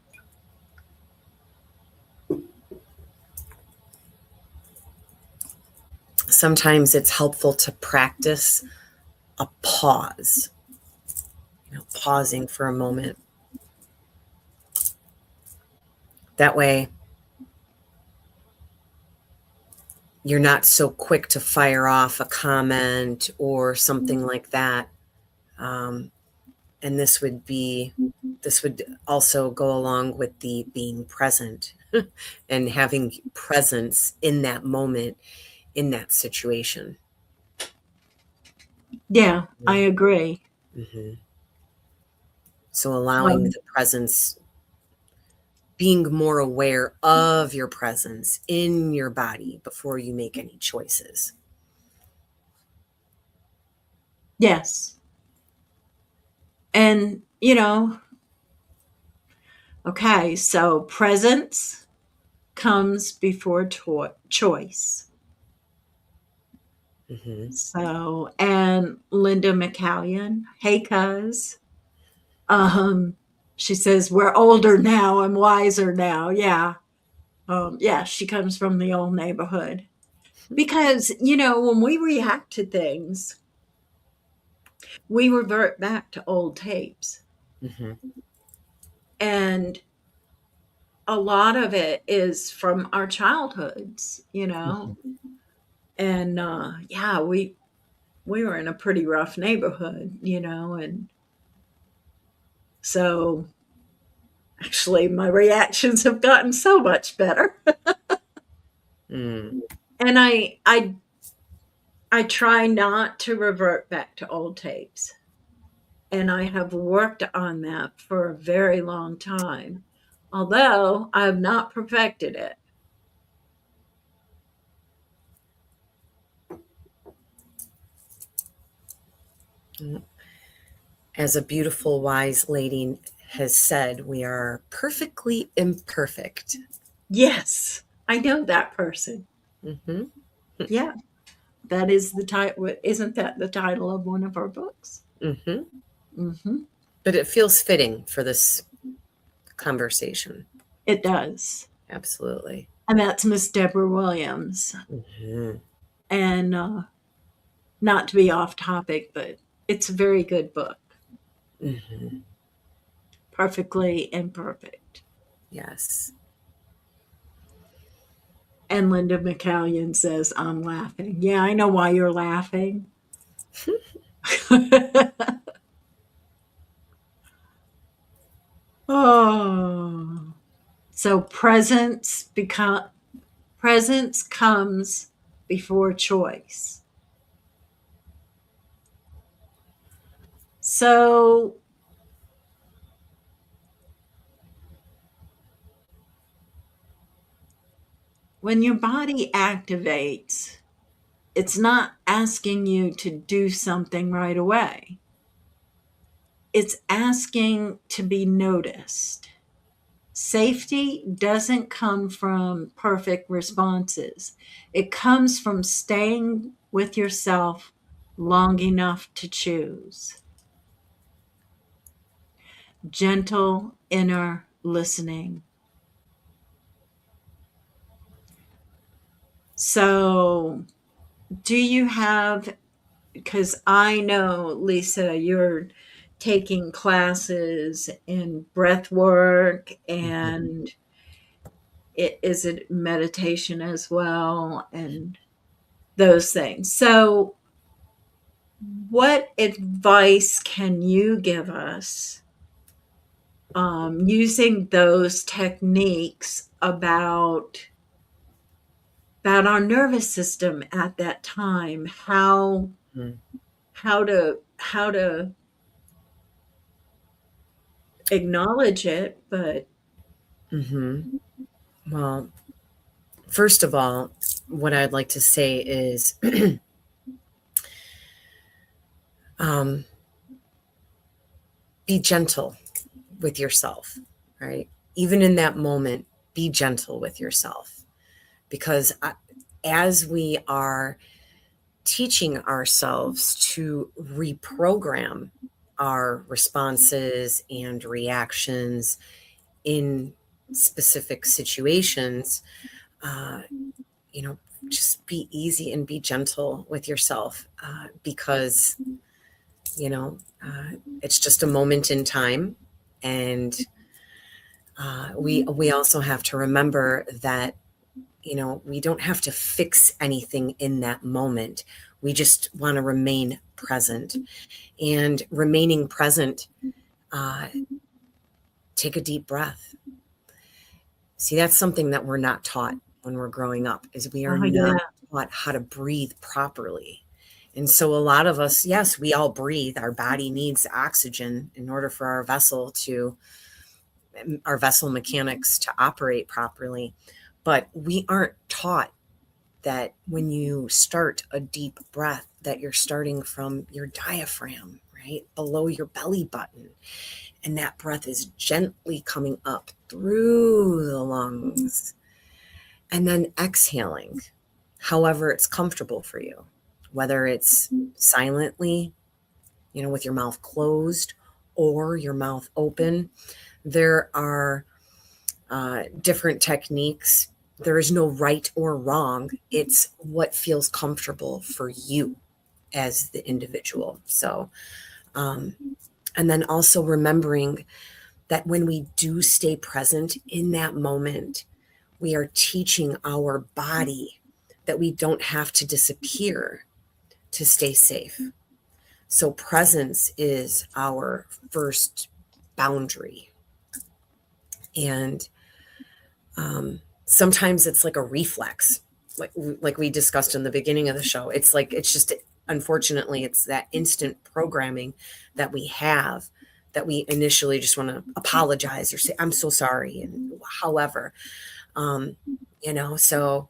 Sometimes it's helpful to practice a pause, pausing for a moment. That way, you're not so quick to fire off a comment or something like that. Um, and this would also go along with the being present and having presence in that moment, in that situation. Yeah, I agree. Mm-hmm. So allowing Um, the presence, being more aware of your presence in your body before you make any choices. yes. And, okay, so presence comes before choice. Mm-hmm. So, and Linda McCallion, hey, cuz. Um, she says, we're older now and wiser now. Yeah. Yeah, she comes from the old neighborhood. Because, when we react to things, we revert back to old tapes. Mm-hmm. And a lot of it is from our childhoods. Mm-hmm. And yeah, we were in a pretty rough neighborhood, and so actually my reactions have gotten so much better. Mm. And I try not to revert back to old tapes. And I have worked on that for a very long time, although I have not perfected it. As a beautiful, wise lady has said, we are perfectly imperfect. Yes, I know that person. Mm-hmm. Yeah, that is the title. Isn't that the title of one of our books? Mm-hmm. Hmm. But it feels fitting for this conversation. It does. Absolutely. And that's Miss Deborah Williams. Mm-hmm. And not to be off topic, but it's a very good book. Mm-hmm. Perfectly imperfect. Yes. And Linda McCallion says, I'm laughing. Yeah, I know why you're laughing. Oh. So presence comes before choice. So when your body activates, it's not asking you to do something right away. It's asking to be noticed. Safety doesn't come from perfect responses. It comes from staying with yourself long enough to choose. Gentle inner listening. So, do you have, because I know, Lisa, you're taking classes in breath work Mm-hmm. and is it meditation as well and those things. So, what advice can you give us using those techniques about our nervous system at that time? How to acknowledge it, but Mm-hmm. Well, first of all, what I'd like to say is um, be gentle with yourself, right? Even in that moment, be gentle with yourself because as we are teaching ourselves to reprogram our responses and reactions in specific situations, uh, you know, just be easy and be gentle with yourself because, you know, it's just a moment in time. And we also have to remember that, you know, we don't have to fix anything in that moment. We just want to remain present. And remaining present, uh, take a deep breath. See, that's something that we're not taught when we're growing up, is we are oh not yeah, taught how to breathe properly. And so a lot of us, yes, we all breathe. Our body needs oxygen in order for our vessel mechanics to operate properly. But we aren't taught that when you start a deep breath, that you're starting from your diaphragm, right? Below your belly button. And that breath is gently coming up through the lungs and then exhaling however it's comfortable for you, whether it's silently, with your mouth closed or your mouth open. There are different techniques. There is no right or wrong. It's what feels comfortable for you as the individual. So, and then also remembering that when we do stay present in that moment, we are teaching our body that we don't have to disappear to stay safe. So presence is our first boundary. And sometimes it's like a reflex, like we discussed in the beginning of the show. It's just, unfortunately, it's that instant programming that we have, that we initially just want to apologize or say, I'm so sorry. And however, so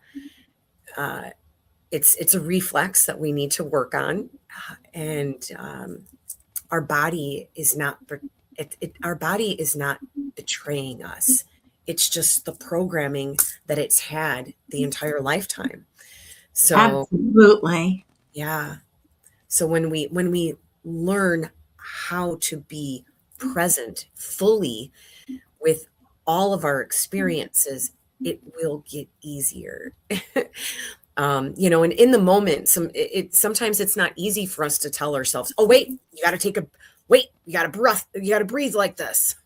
it's a reflex that we need to work on. And our body is not, our body is not betraying us. It's just the programming that it's had the entire lifetime. So absolutely. yeah. So when we learn how to be present fully with all of our experiences, it will get easier. And in the moment, sometimes it's not easy for us to tell ourselves, oh, wait, you got to breathe like this.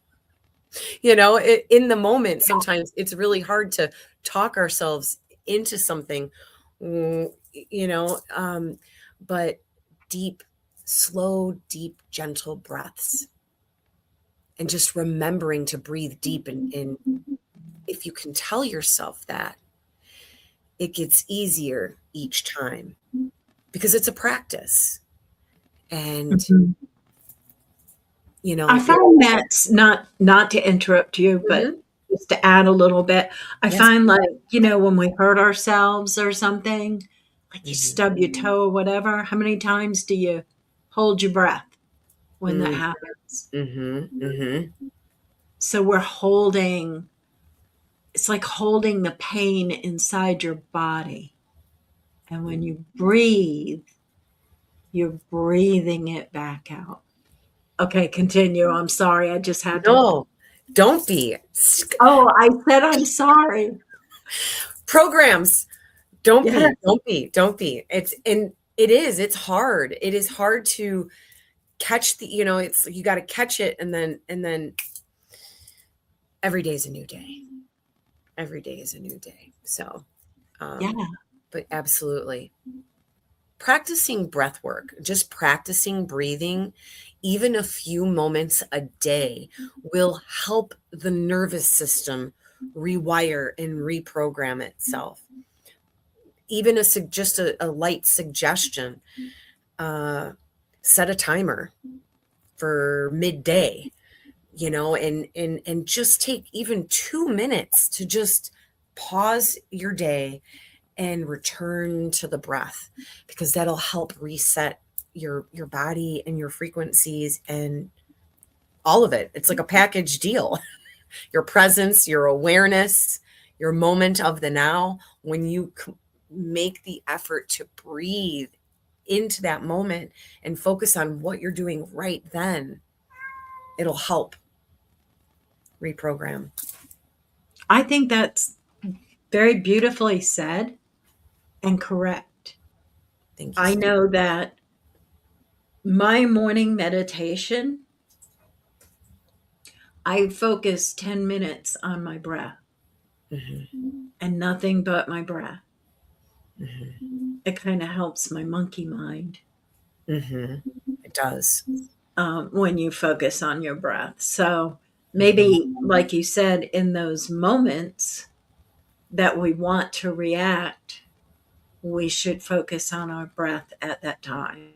In the moment, sometimes it's really hard to talk ourselves into something, but slow, deep, gentle breaths, and just remembering to breathe deep. And if you can tell yourself that, it gets easier each time because it's a practice. And, I find that's not to interrupt you, but just to add a little bit, I find like, when we hurt ourselves or something, like you stub your toe or whatever, how many times do you hold your breath when that happens? So it's like holding the pain inside your body. And when you breathe, you're breathing it back out. Okay, continue. I'm sorry. I just had to. No, don't be. Oh, I said I'm sorry. Programs. Don't be. It's hard. It is hard to catch it's, you got to catch it. And then every day is a new day. Every day is a new day. So, but absolutely. Practicing breath work, just practicing breathing, even a few moments a day, will help the nervous system rewire and reprogram itself. Even just a light suggestion, set a timer for midday, and just take even 2 minutes to just pause your day and return to the breath, because that'll help reset your body and your frequencies and all of it. It's like a package deal. Your presence, your awareness, your moment of the now. When you make the effort to breathe into that moment and focus on what you're doing right then, it'll help reprogram. I think that's very beautifully said and correct. Thank you. I know that my morning meditation, I focus 10 minutes on my breath and nothing but my breath. It kind of helps my monkey mind. It does. When you focus on your breath. So maybe, like you said, in those moments that we want to react, we should focus on our breath at that time.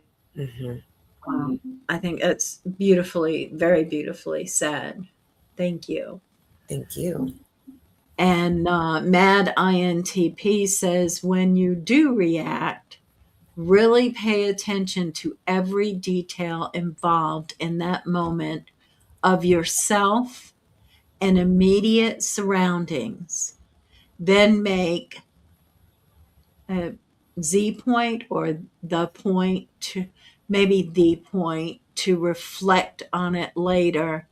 I think that's very beautifully said. Thank you. Thank you. And Mad INTP says, when you do react, really pay attention to every detail involved in that moment of yourself and immediate surroundings. Then make Z point or the point to maybe the point to reflect on it later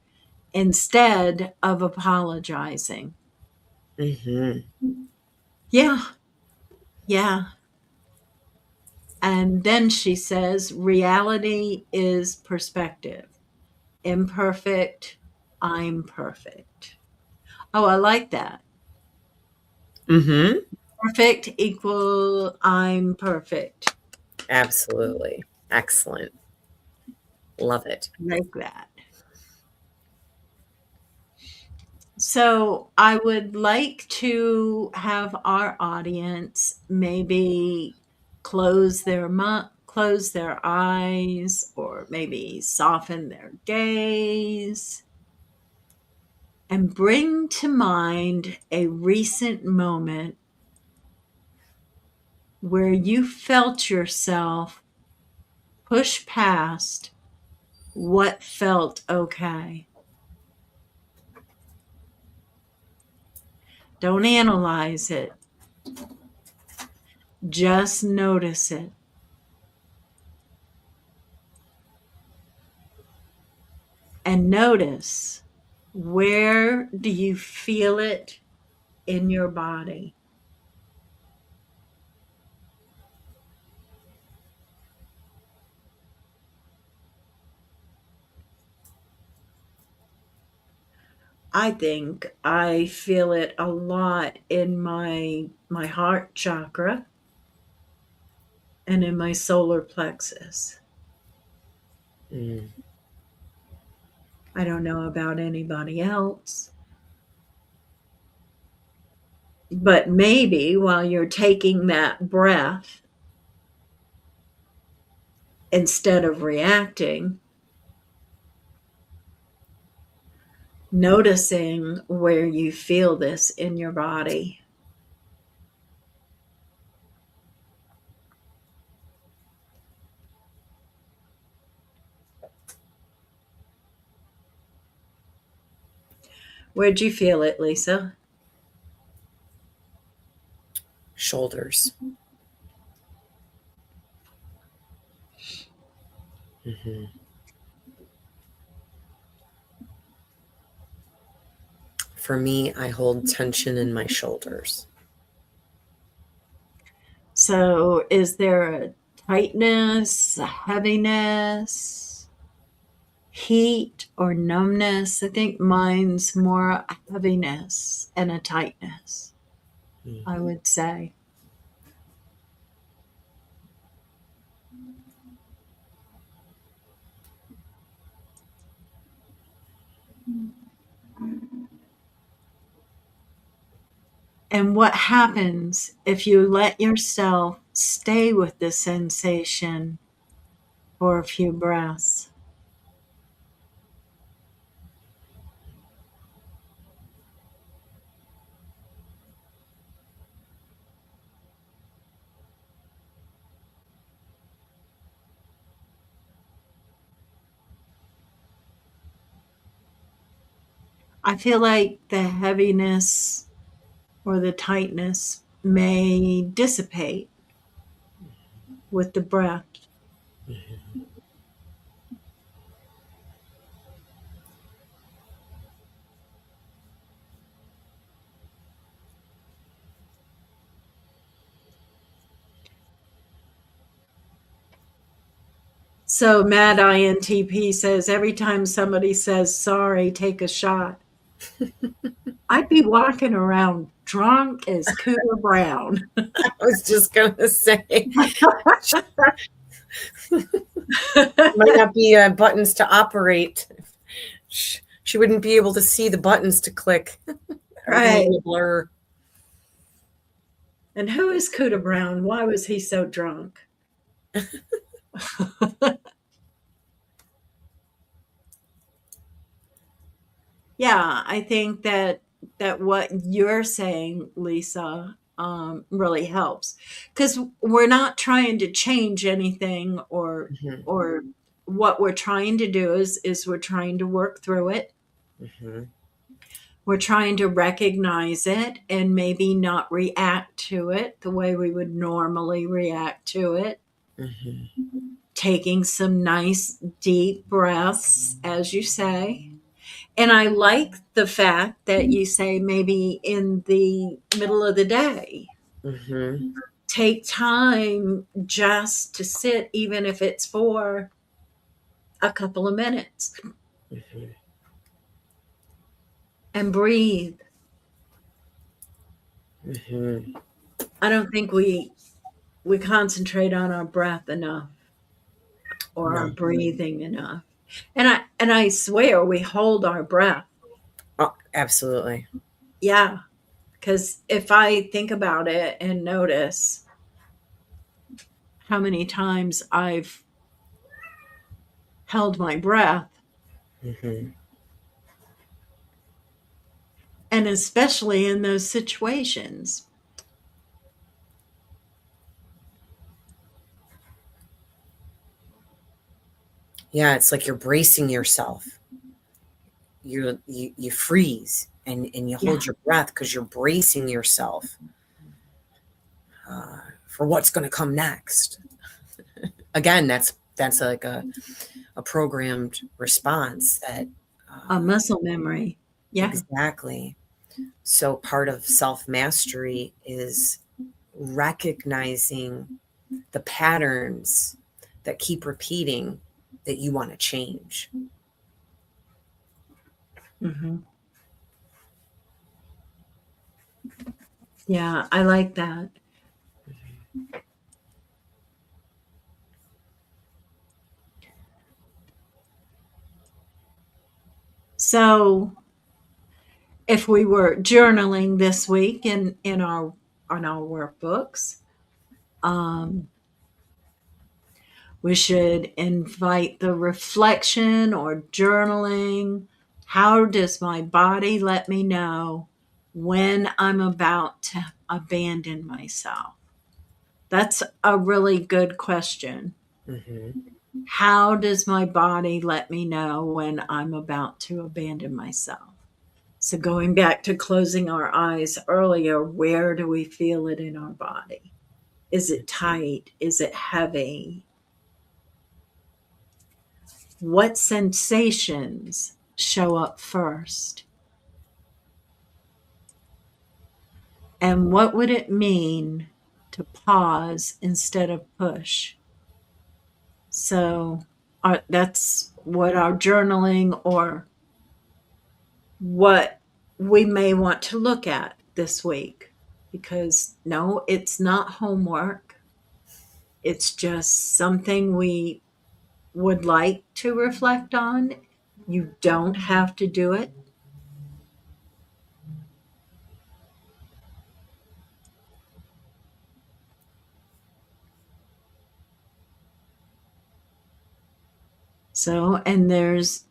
instead of apologizing. Mm-hmm. Yeah, yeah. And then she says, reality is perspective. Imperfect, I'm perfect. Oh, I like that. Mm-hmm. Perfect equal I'm perfect. Absolutely. Excellent. Love it. I like that. So I would like to have our audience maybe close their eyes or maybe soften their gaze and bring to mind a recent moment where you felt yourself push past what felt okay. Don't analyze it, just notice it. And notice, where do you feel it in your body? I think I feel it a lot in my heart chakra and in my solar plexus. Mm. I don't know about anybody else, but maybe while you're taking that breath, instead of reacting, noticing where you feel this in your body. Where'd you feel it, Lisa? Shoulders. Mm-hmm. For me, I hold tension in my shoulders. So, is there a tightness, a heaviness, heat, or numbness? I think mine's more a heaviness and a tightness, Mm. I would say. And what happens if you let yourself stay with the sensation for a few breaths? I feel like the heaviness or the tightness may dissipate with the breath. Mm-hmm. So Mad INTP says every time somebody says sorry, take a shot. I'd be walking around drunk as Cooter Brown. I was just going to say, might not be buttons to operate. She wouldn't be able to see the buttons to click. Everything would Right. be a blur. And who is Cooter Brown? Why was he so drunk? Yeah, I think that what you're saying, Lisa, really helps because we're not trying to change anything Mm-hmm. or what we're trying to do is we're trying to work through it. Mm-hmm. we're trying to recognize it and maybe not react to it the way we would normally react to it. Taking some nice deep breaths, as you say. And I like the fact that you say maybe in the middle of the day, take time just to sit, even if it's for a couple of minutes, and breathe. I don't think we concentrate on our breath enough or our No. breathing enough. And I swear we hold our breath. Oh, absolutely. Yeah, because if I think about it and notice how many times I've held my breath, and especially in those situations. Yeah, it's like you're bracing yourself. You freeze and you Yeah. hold your breath because you're bracing yourself for what's going to come next. Again, that's like a programmed response that A muscle memory. Yeah. exactly. So part of self mastery is recognizing the patterns that keep repeating that you want to change. Hmm. Yeah, I like that. So if we were journaling this week in our on our workbooks, um, we should invite the reflection or journaling. How does my body let me know when I'm about to abandon myself? That's a really good question. How does my body let me know when I'm about to abandon myself? So, going back to closing our eyes earlier, where do we feel it in our body? Is it tight? Is it heavy? What sensations show up first? And what would it mean to pause instead of push? So, that's what our journaling or what we may want to look at this week. Because no, it's not homework. It's just something we would like to reflect on. You don't have to do it. So, and there's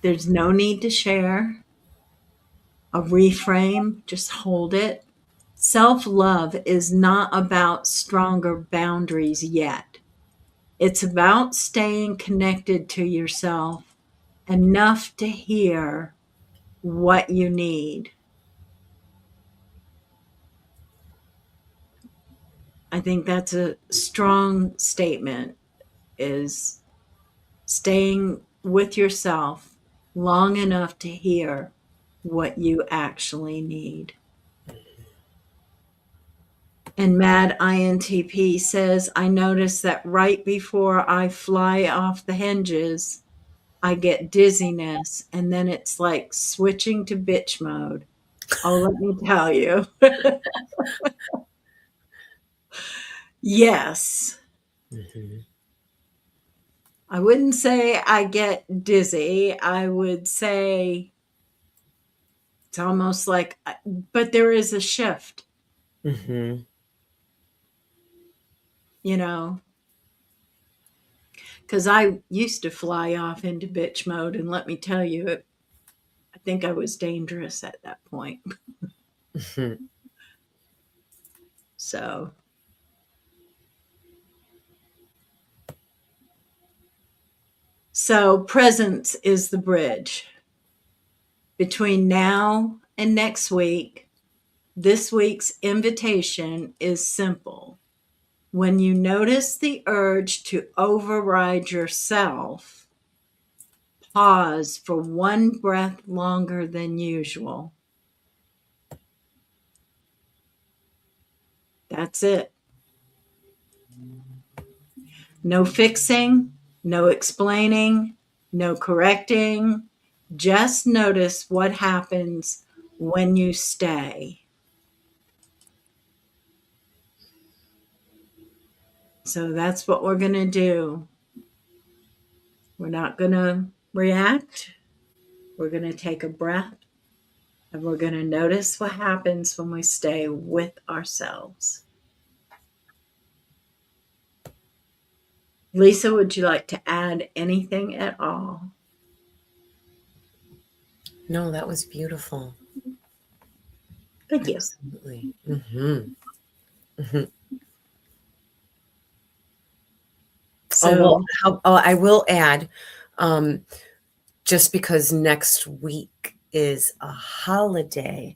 no need to share a reframe, just hold it. Self love is not about stronger boundaries yet. It's about staying connected to yourself enough to hear what you need. I think that's a strong statement, is staying with yourself long enough to hear what you actually need. And Mad INTP says, I notice that right before I fly off the hinges, I get dizziness, and then it's like switching to bitch mode. Oh, let me tell you. Yes. I wouldn't say I get dizzy. I would say it's almost like, but there is a shift, you know, because I used to fly off into bitch mode, and let me tell you, I think I was dangerous at that point. So, So presence is the bridge between now and next week. This week's invitation is simple. When you notice the urge to override yourself, pause for one breath longer than usual. That's it. No fixing, no explaining, no correcting. Just notice what happens when you stay. So that's what we're going to do. We're not going to react. We're going to take a breath and we're going to notice what happens when we stay with ourselves. Lisa, would you like to add anything at all? No, that was beautiful. Thank you. Absolutely. Mm-hmm. Mm-hmm. So, I will add, just because next week is a holiday,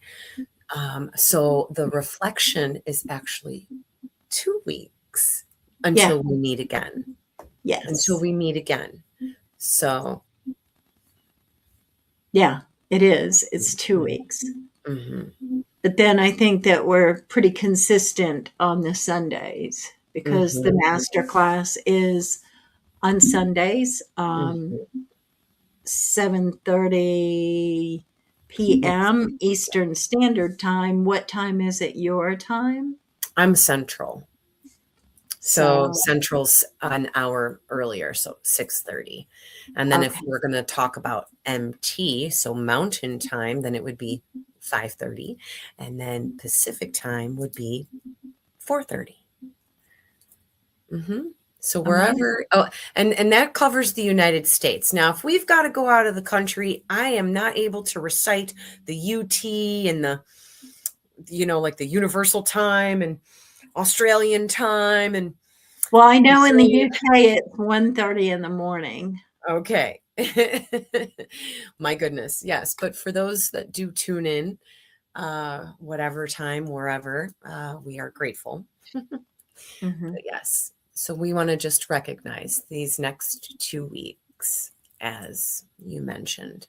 so the reflection is actually 2 weeks until we meet again. yes. Until we meet again. So, yeah, it is. It's 2 weeks. mm-hmm. But then I think that we're pretty consistent on the Sundays because Mm-hmm. the master class is on Sundays, 7:30 p.m. Eastern Standard Time. What time is it your time? I'm Central. So Central's an hour earlier, so 6:30. And then if we're going to talk about MT, so Mountain Time, then it would be 5:30. And then Pacific Time would be 4:30. Mm-hmm. So wherever, and that covers the United States. Now, if we've got to go out of the country, I am not able to recite the UT and the, like the Universal Time and Australian Time. And well, I know in the UK it's 1:30 in the morning. Okay. My goodness. Yes. But for those that do tune in, whatever time, wherever, we are grateful. Mm-hmm. But yes. So we want to just recognize these next 2 weeks, as you mentioned.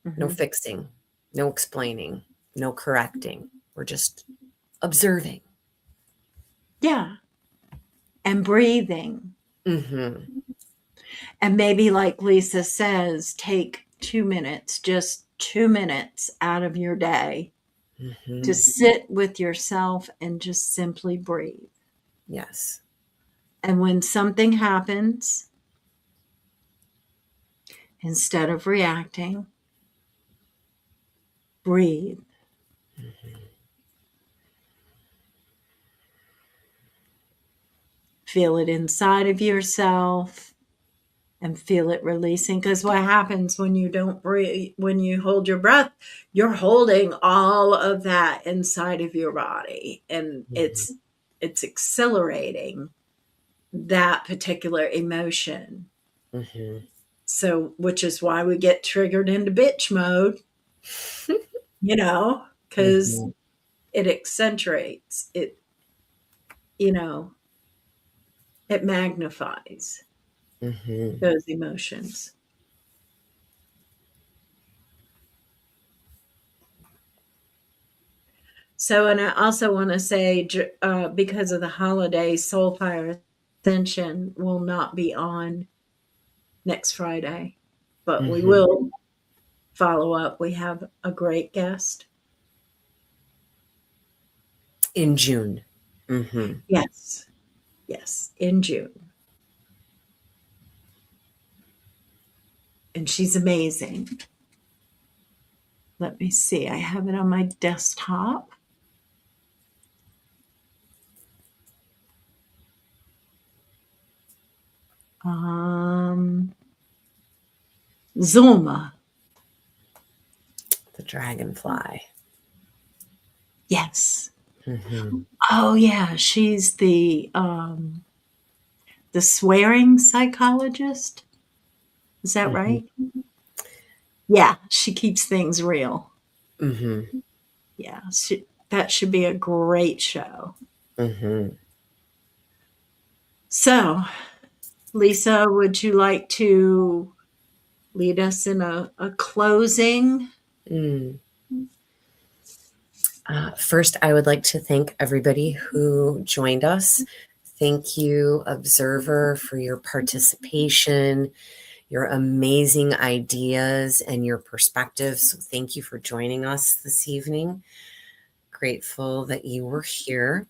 Mm-hmm. No fixing, no explaining, no correcting. We're just observing. Yeah. And breathing. Mm-hmm. And maybe, like Lisa says, take 2 minutes, just 2 minutes out of your day to sit with yourself and just simply breathe. Yes. And when something happens, instead of reacting, breathe. Feel it inside of yourself and feel it releasing. Because what happens when you don't breathe, when you hold your breath, you're holding all of that inside of your body. And it's accelerating that particular emotion. Mm-hmm. So, which is why we get triggered into bitch mode, because it accentuates it, it magnifies those emotions. So, and I also want to say, because of the holiday, Soulfire Ascension will not be on next Friday, but we will follow up. We have a great guest. In June. Mm-hmm. Yes, in June. And she's amazing. Let me see. I have it on my desktop. Zulma. The dragonfly. Yes. Mm-hmm. Oh yeah, she's the swearing psychologist. Is that Mm-hmm. right? Yeah, she keeps things real. Mm-hmm. Yeah, that should be a great show. Mm-hmm. So, Lisa, would you like to lead us in a closing? Mm. First, I would like to thank everybody who joined us. Thank you, Observer, for your participation, your amazing ideas, and your perspectives. So thank you for joining us this evening. Grateful that you were here.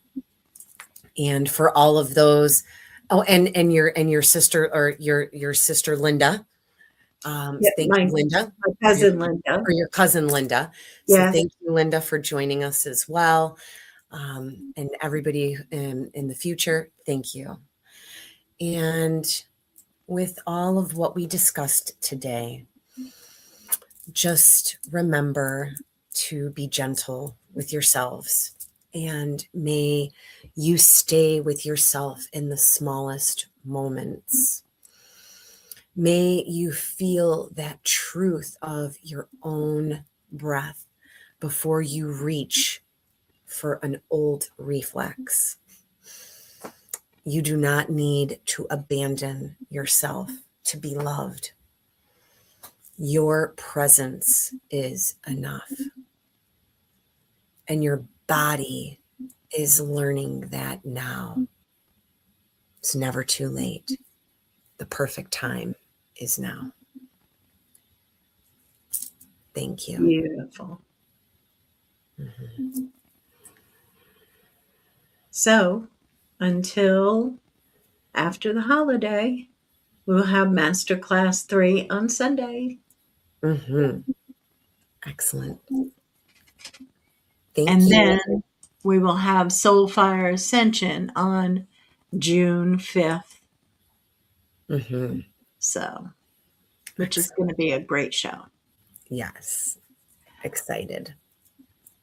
And for all of those, oh, and your sister, or your sister Linda. Yeah, Thank you, Linda. my cousin Linda. Or your cousin Linda. So Yes. thank you, Linda, for joining us as well. And everybody in the future, thank you. And with all of what we discussed today, just remember to be gentle with yourselves, and may you stay with yourself in the smallest moments. May you feel that truth of your own breath before you reach for an old reflex. You do not need to abandon yourself to be loved. Your presence is enough. And your body is learning that now. It's never too late. The perfect time is now. Thank you. Beautiful. Mm-hmm. So, until after the holiday, we'll have Masterclass 3 on Sunday. Mm-hmm. Excellent. Thank And you. then we will have Soulfire Ascension on June 5th. Mm-hmm. So, which is Excellent. going to be a great show. Yes. Excited.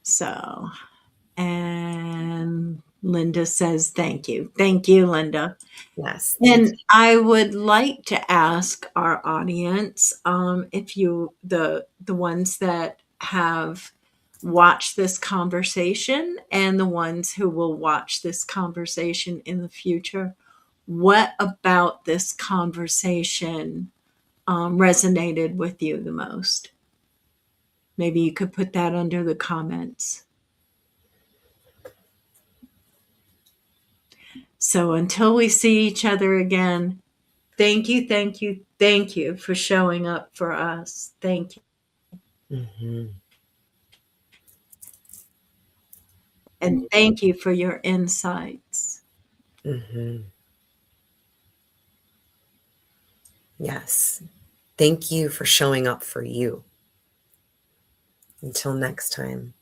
So, and Linda says thank you. Thank you, Linda. Yes. And I would like to ask our audience, if you the ones that have watched this conversation and the ones who will watch this conversation in the future, what about this conversation resonated with you the most? Maybe you could put that under the comments. So until we see each other again, thank you, thank you, thank you for showing up for us. Thank you. Mm-hmm. And thank you for your insights. Mm-hmm. Yes. Thank you for showing up for you. Until next time.